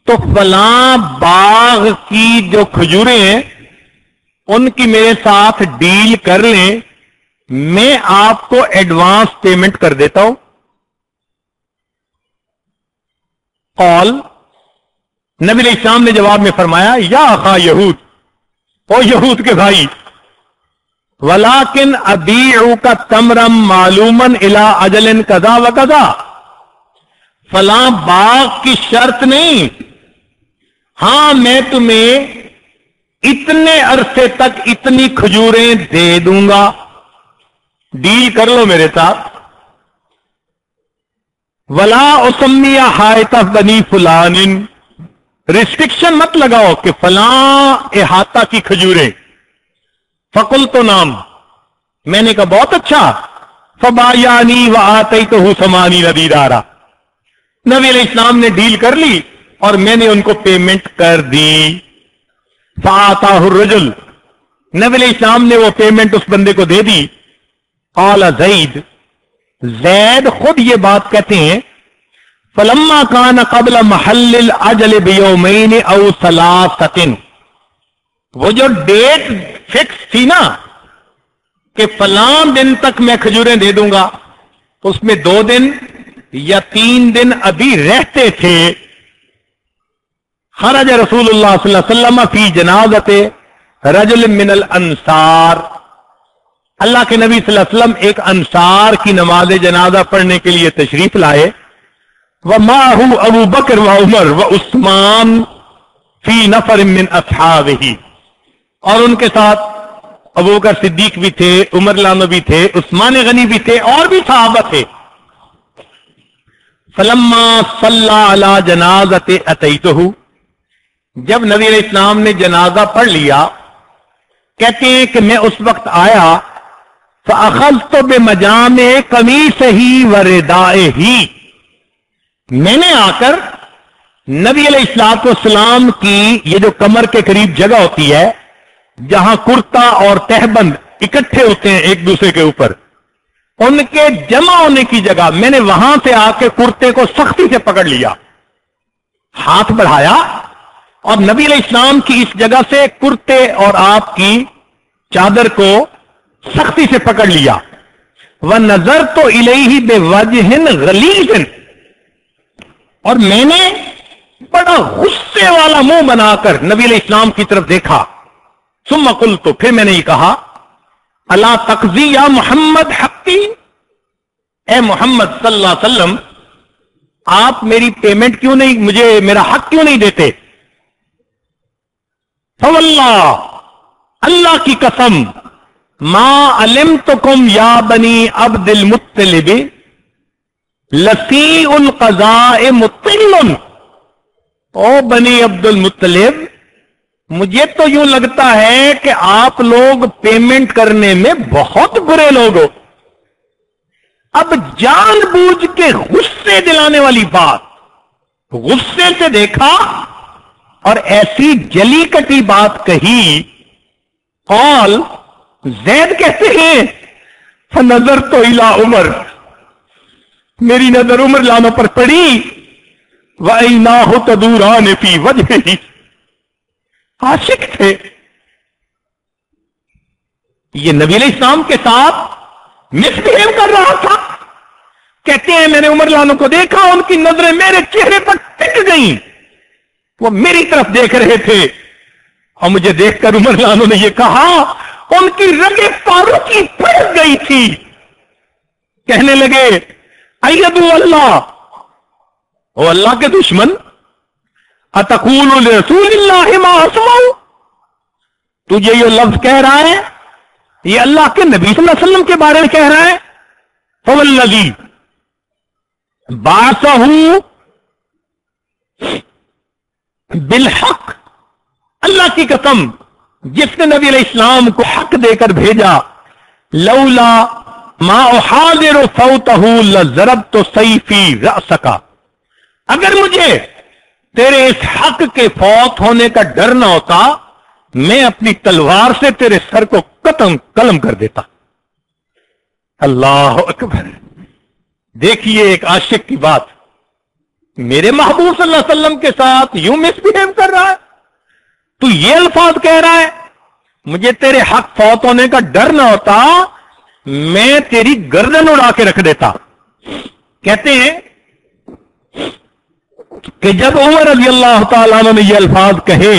تو فلاں باغ کی جو کھجوریں ہیں ان کی میرے ساتھ ڈیل کر لیں، میں آپ کو ایڈوانس پیمنٹ کر دیتا ہوں. قال، نبی علیہ السلام نے جواب میں فرمایا، یا اخا یہود، او یہود کے بھائی، ولیکن ابیعک تمرا معلوما الی اجل کذا وکذا، فلاں باغ کی شرط نہیں، ہاں میں تمہیں اتنے عرصے تک اتنی کھجوریں دے دوں گا، ڈیل کر لو میرے ساتھ. ولا اسمی حائط بنی فلان، ریسٹرکشن مت لگاؤ کہ فلاں احاطہ کی کھجوریں. فقلت نام، میں نے کہا بہت اچھا. فبایعنی وآتیتہ ثمانین دینارا، نبی علیہ السلام نے ڈیل کر لی اور میں نے ان کو پیمنٹ کر دی. فآتاہ الرجل، نبی علیہ السلام نے وہ پیمنٹ اس بندے کو دے دی. قال زید، زید خود یہ بات کہتے ہیں، فلما کان قبل محل الاجل بیومین او ثلاثۃ، وہ جو ڈیٹ فکس تھی نا کہ فلاں دن تک میں کھجوریں دے دوں گا، اس میں 2 دن یا 3 دن ابھی رہتے تھے، خرج رسول اللہ صلی اللہ علیہ وسلم فی جنازت رجل من الانصار، اللہ کے نبی صلی اللہ علیہ وسلم ایک انصار کی نماز جنازہ پڑھنے کے لیے تشریف لائے، ومعه ابو بکر و عمر و عثمان فی نفر من اصحابہ، اور ان کے ساتھ ابو بکر صدیق بھی تھے، عمر لانو بھی تھے، عثمان غنی بھی تھے، اور بھی صحابہ تھے۔ فلما صلی علی جنازت اتیتہ، جب نبی علیہ السلام نے جنازہ پڑھ لیا، کہتے ہیں کہ میں اس وقت آیا، فاخذت بمجامع قمیصہ وردائہ، میں نے آ کر نبی علیہ الصلوۃ والسلام کی یہ جو کمر کے قریب جگہ ہوتی ہے جہاں کرتا اور تہبند اکٹھے ہوتے ہیں ایک دوسرے کے اوپر، ان کے جمع ہونے کی جگہ میں نے وہاں سے آ کے کرتے کو سختی سے پکڑ لیا، ہاتھ بڑھایا اور نبی علیہ السلام کی اس جگہ سے کرتے اور آپ کی چادر کو سختی سے پکڑ لیا، وَنَظَرْتُ إِلَيْهِ بِوَجْهٍ غَلِيظٍ، اور میں نے بڑا غصے والا منہ بنا کر نبی علیہ السلام کی طرف دیکھا، ثم قلت، پھر میں نے یہ کہا، الا تقضی یا محمد حقی، اے محمد صلی اللہ علیہ وسلم آپ میری پیمنٹ کیوں نہیں، مجھے میرا حق کیوں نہیں دیتے؟ فواللہ، اللہ کی قسم، ما علمتکم یا بنی عبد المطلب لسیء القضاء مطل، او بنی عبد المطلب مجھے تو یوں لگتا ہے کہ آپ لوگ پیمنٹ کرنے میں بہت برے لوگ ہو۔ اب جان بوجھ کے غصے دلانے والی بات، غصے سے دیکھا اور ایسی جلی کٹی بات کہی۔ قال، زید کہتے ہیں، فنظرت الی عمر، میری نظر عمر لانوں پر پڑی، وعیناہ تدوران فی وجہہ، عاشق تھے یہ، نبی علیہ السلام کے ساتھ مس بہیو کر رہا تھا۔ کہتے ہیں میں نے عمر لانوں کو دیکھا، ان کی نظریں میرے چہرے پر ٹک گئیں، وہ میری طرف دیکھ رہے تھے، اور مجھے دیکھ کر عمر لانوں نے یہ کہا، ان کی رگیں پاروں کی پھٹ گئی تھی، کہنے لگے ایدو اللہ، او اللہ کے دشمن، اتقول لرسول اللہ ما اسمع، تجھے یہ لفظ کہہ رہا ہے، یہ اللہ کے نبی صلی اللہ علیہ وسلم کے بارے میں کہہ رہا ہے؟ فوالذی بعثہ بالحق، اللہ کی قسم جس نے نبی علیہ السلام کو حق دے کر بھیجا، لولا ما احاذر صوتہ لضربت سیفی رأسک، اگر مجھے تیرے اس حق کے فوت ہونے کا ڈر نہ ہوتا، میں اپنی تلوار سے تیرے سر کو قلم کر دیتا۔ اللہ اکبر، دیکھیے ایک عاشق کی بات، میرے محبوب صلی اللہ علیہ وسلم کے ساتھ یوں مس بہیو کر رہا ہے، تو یہ الفاظ کہہ رہا ہے، مجھے تیرے حق فوت ہونے کا ڈر نہ ہوتا، میں تیری گردن اڑا کے رکھ دیتا۔ کہتے ہیں کہ جب عمر رضی اللہ تعالیٰ عنہ نے یہ الفاظ کہے،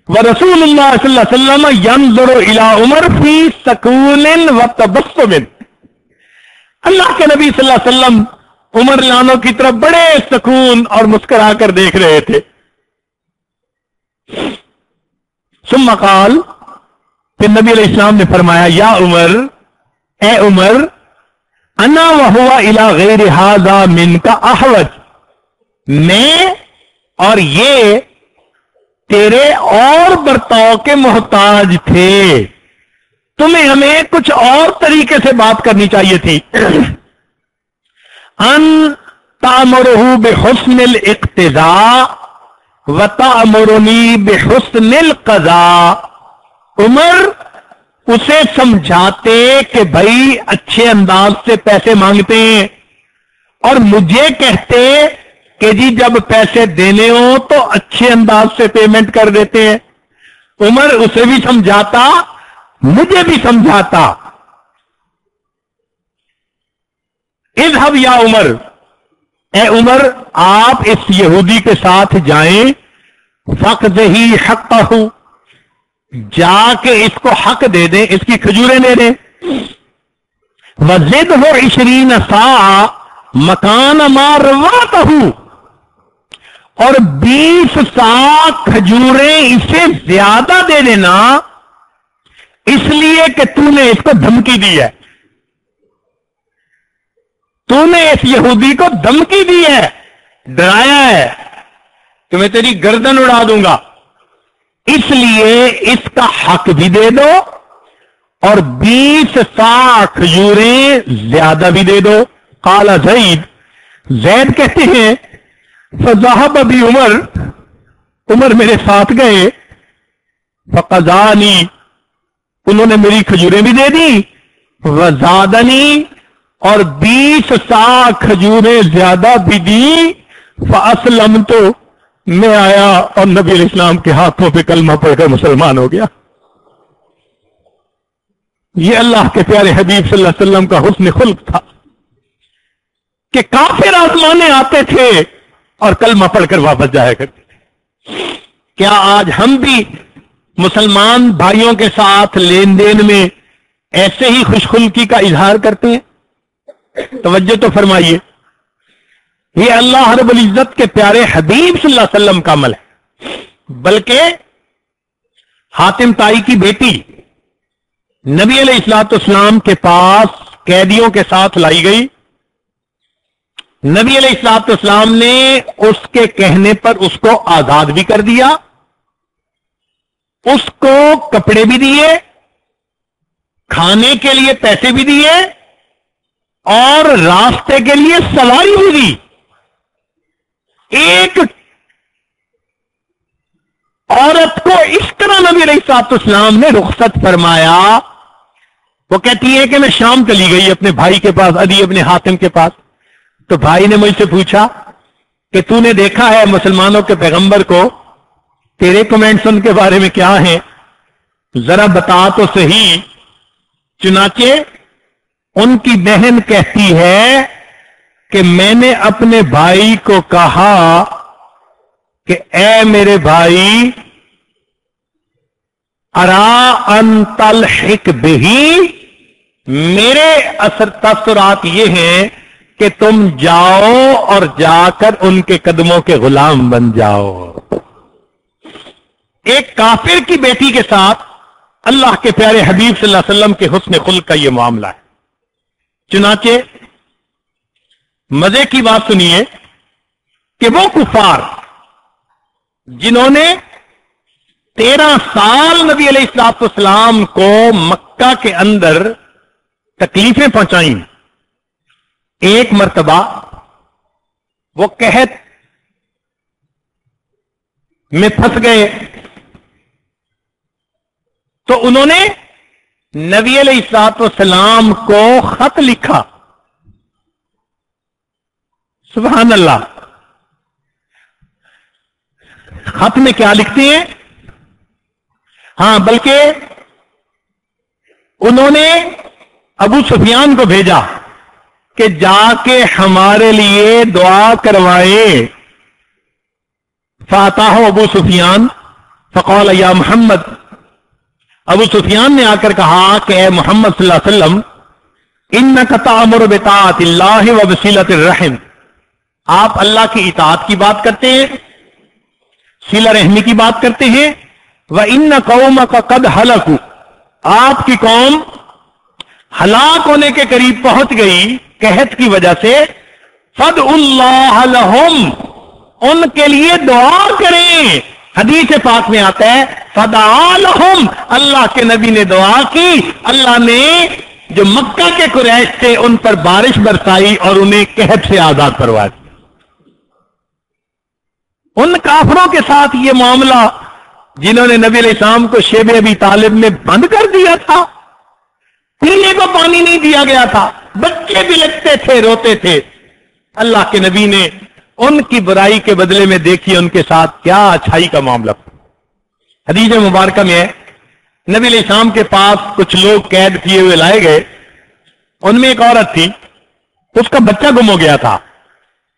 وَرَسُولُ اللَّهِ صلی اللہ علیہ وسلم يَنظُرُ إِلَىٰ عمر فِي سَكُونٍ وَتَبَسُّمٍ، اللہ کے نبی صلی اللہ علیہ وسلم عمر لانوں کی طرف بڑے سکون اور مسکرا کر دیکھ رہے تھے۔ ثم قال، پھر نبی علیہ السلام نے فرمایا، یا عمر، اے عمر، انا وہو الی غیر ھذا منک احوج، میں اور یہ تیرے اور برتاؤ کے محتاج تھے، تمہیں ہمیں کچھ اور طریقے سے بات کرنی چاہیے تھی۔ ان تأمرہ بحسن الاقتضاء وتأمرنی بحسن القضاء، عمر اسے سمجھاتے کہ بھائی اچھے انداز سے پیسے مانگتے ہیں، اور مجھے کہتے کہ جی جب پیسے دینے ہو تو اچھے انداز سے پیمنٹ کر دیتے ہیں۔ عمر اسے بھی سمجھاتا، مجھے بھی سمجھاتا۔ اذهب یا عمر، اے عمر آپ اس یہودی کے ساتھ جائیں، فَقْضِهِ حَقَّهُ، جا کے اس کو حق دے دیں، اس کی کھجوریں دے دیں، وَزِدْهُ 20 صَاعًا مَكَانَ مَا رَوَاتَهُ، اور 20 صاع کھجوریں اسے زیادہ دے دینا، اس لیے کہ تو نے اس کو دھمکی دی ہے، تو نے اس یہودی کو دھمکی دی ہے، ڈرایا ہے کہ میں تیری گردن اڑا دوں گا، اس لیے اس کا حق بھی دے دو اور 20 صاع کھجوریں زیادہ بھی دے دو۔ قال زید کہتے ہیں فذهب بی عمر میرے ساتھ گئے، فقضانی، انہوں نے میری کھجوریں بھی دے دی، وزادنی، اور 20 صاع کھجوریں زیادہ بھی دی، فاسلمت، میں آیا اور نبی علیہ السلام کے ہاتھوں پہ کلمہ پڑھ کر مسلمان ہو گیا۔ یہ اللہ کے پیارے حبیب صلی اللہ علیہ وسلم کا حسن خلق تھا کہ کافر آزمانے آتے تھے اور کلمہ پڑھ کر واپس جایا کرتے تھے۔ کیا آج ہم بھی مسلمان بھائیوں کے ساتھ لین دین میں ایسے ہی خوش خلقی کا اظہار کرتے ہیں؟ توجہ تو فرمائیے، یہ اللہ رب العزت کے پیارے حبیب صلی اللہ علیہ وسلم کا عمل ہے۔ بلکہ حاتم طائی کی بیٹی نبی علیہ الصلوۃ والسلام کے پاس قیدیوں کے ساتھ لائی گئی، نبی علیہ الصلوۃ والسلام نے اس کے کہنے پر اس کو آزاد بھی کر دیا، اس کو کپڑے بھی دیے، کھانے کے لیے پیسے بھی دیے اور راستے کے لیے سواری بھی دی۔ ایک عورت کو اس طرح نبی علیہ الصلوۃ والسلام نے رخصت فرمایا، وہ کہتی ہے کہ میں شام چلی گئی اپنے بھائی کے پاس، عدی ابن حاتم کے پاس، تو بھائی نے مجھ سے پوچھا کہ تو نے دیکھا ہے مسلمانوں کے پیغمبر کو، تیرے کمنٹس ان کے بارے میں کیا ہیں، ذرا بتا تو صحیح۔ چنانچہ ان کی بہن کہتی ہے کہ میں نے اپنے بھائی کو کہا کہ اے میرے بھائی، ارا ان تلحق بہی، میرے اثر تاثرات یہ ہیں کہ تم جاؤ اور جا کر ان کے قدموں کے غلام بن جاؤ۔ ایک کافر کی بیٹی کے ساتھ اللہ کے پیارے حبیب صلی اللہ علیہ وسلم کے حسن خلق کا یہ معاملہ ہے۔ چنانچہ مزے کی بات سنیے کہ وہ کفار جنہوں نے 13 سال نبی علیہ الصلوۃ والسلام کو مکہ کے اندر تکلیفیں پہنچائیں، ایک مرتبہ وہ قحط میں پھنس گئے تو انہوں نے نبی علیہ الصلوۃ والسلام کو خط لکھا۔ سبحان اللہ، خط میں کیا لکھتے ہیں؟ ہاں، بلکہ انہوں نے ابو سفیان کو بھیجا کہ جا کے ہمارے لیے دعا کروائے۔ فاتح ابو سفیان فقال یا محمد، ابو سفیان نے آ کر کہا کہ اے محمد صلی اللہ علیہ وسلم، انک تأمر بطاعت اللہ وبصلۃ الرحم، آپ اللہ کی اطاعت کی بات کرتے ہیں، صلہ رحمی کی بات کرتے ہیں، وَإِنَّ قَوْمَكَ قَدْ هَلَكُوا، آپ کی قوم ہلاک ہونے کے قریب پہنچ گئی قحط کی وجہ سے، فَادْعُوا اللَّهَ لَهُمْ، ان کے لیے دعا کریں۔ حدیث پاک میں آتا ہے فَدَعَا لَهُمْ، اللہ کے نبی نے دعا کی، اللہ نے جو مکہ کے قریش تھے ان پر بارش برسائی اور انہیں قحط سے آزاد کروا دیا۔ ان کافروں کے ساتھ یہ معاملہ جنہوں نے نبی علیہ السلام کو شیب ابی طالب میں بند کر دیا تھا، پینے کو پانی نہیں دیا گیا تھا، بچے بھی لگتے تھے، روتے تھے، اللہ کے نبی نے ان کی برائی کے بدلے میں دیکھیے ان کے ساتھ کیا اچھائی کا معاملہ۔ حدیث مبارکہ میں ہے نبی علیہ السلام کے پاس کچھ لوگ قید کیے ہوئے لائے گئے، ان میں ایک عورت تھی، اس کا بچہ گم ہو گیا تھا،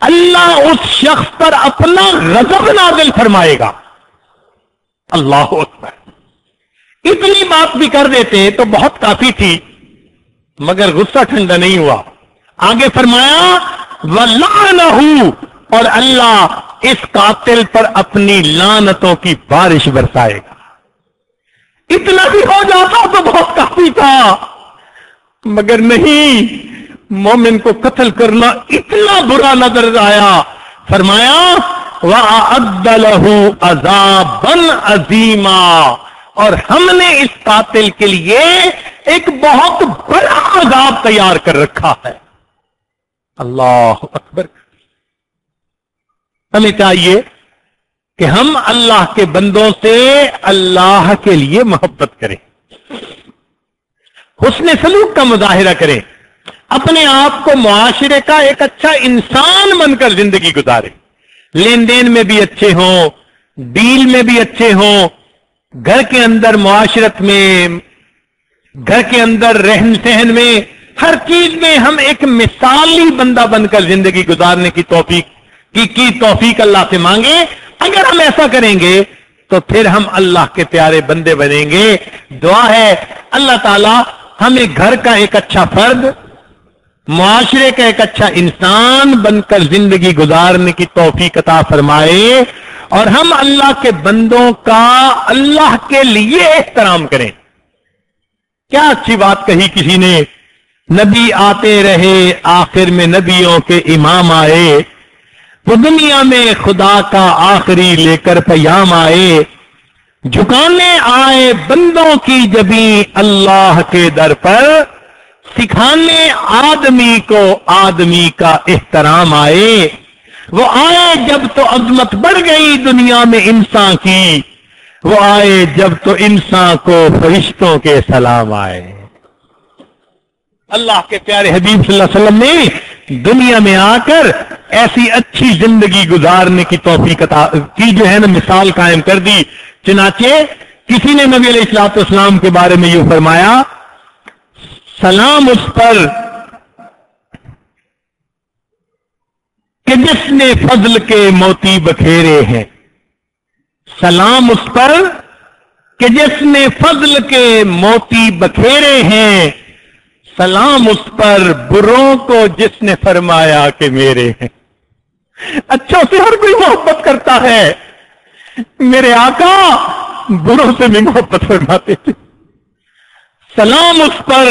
اللہ اس شخص پر اپنا غضب نازل فرمائے گا. اللہ اکبر. اتنی بات بھی کر دیتے تو بہت کافی تھی، مگر غصہ ٹھنڈا نہیں ہوا. آگے فرمایا وَلَعْنَهُ، اور اللہ اس قاتل پر اپنی لعنتوں کی بارش برسائے گا. اتنا بھی ہو جاتا تو بہت کافی تھا، مگر نہیں، مومن کو قتل کرنا اتنا برا نظر آیا. فرمایا وَأَعَدَّ لَهُ عَذَابًا عَظِيمًا، اور ہم نے اس قاتل کے لیے ایک بہت بڑا عذاب تیار کر رکھا ہے. اللہ اکبر. ہمیں چاہیے کہ ہم اللہ کے بندوں سے اللہ کے لیے محبت کریں، حسن سلوک کا مظاہرہ کریں، اپنے آپ کو معاشرے کا ایک اچھا انسان بن کر زندگی گزاریں. لین دین میں بھی اچھے ہوں، ڈیل میں بھی اچھے ہوں، گھر کے اندر معاشرت میں، گھر کے اندر رہن سہن میں، ہر چیز میں ہم ایک مثالی بندہ بن کر زندگی گزارنے کی توفیق اللہ سے مانگے. اگر ہم ایسا کریں گے تو پھر ہم اللہ کے پیارے بندے بنیں گے. دعا ہے اللہ تعالی ہمیں گھر کا ایک اچھا فرد، معاشرے کا ایک اچھا انسان بن کر زندگی گزارنے کی توفیق عطا فرمائے، اور ہم اللہ کے بندوں کا اللہ کے لیے احترام کریں. کیا اچھی بات کہی کسی نے، نبی آتے رہے آخر میں نبیوں کے امام آئے، وہ دنیا میں خدا کا آخری لے کر پیام آئے، جھکانے آئے بندوں کی جبیں اللہ کے در پر، سکھانے آدمی کو آدمی کا احترام آئے. وہ آئے جب تو عظمت بڑھ گئی دنیا میں انسان کی، وہ آئے جب تو انسان کو فرشتوں کے سلام آئے. اللہ کے پیارے حبیب صلی اللہ علیہ وسلم نے دنیا میں آ کر ایسی اچھی زندگی گزارنے کی توفیق عطا کی، جو ہے نا مثال قائم کر دی. چنانچہ کسی نے نبی علیہ الصلوۃ والسلام کے بارے میں یوں فرمایا، سلام اس پر کہ جس نے فضل کے موتی بکھیرے ہیں، سلام اس پر کہ جس نے فضل کے موتی بکھیرے ہیں، سلام اس پر بروں کو جس نے فرمایا کہ میرے ہیں. اچھا سے ہر کوئی محبت کرتا ہے، میرے آقا بروں سے بھی محبت فرماتے تھے. سلام اس پر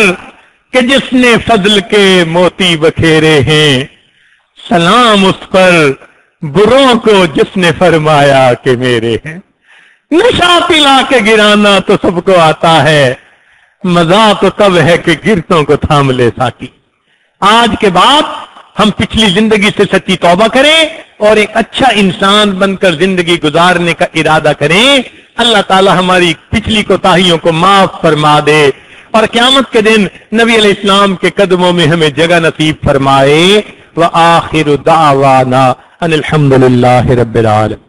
کہ جس نے فضل کے موتی بکھیرے ہیں، سلام اس پر بروں کو جس نے فرمایا کہ میرے ہیں. نشا پلا کے گرانا تو سب کو آتا ہے، مزہ تو تب ہے کہ گرتوں کو تھام لے ساکی. آج کے بعد ہم پچھلی زندگی سے سچی توبہ کریں اور ایک اچھا انسان بن کر زندگی گزارنے کا ارادہ کریں. اللہ تعالی ہماری پچھلی کوتاہیوں کو معاف فرما دے اور قیامت کے دن نبی علیہ السلام کے قدموں میں ہمیں جگہ نصیب فرمائے. وآخر دعوانا ان الحمد للہ رب العالمین.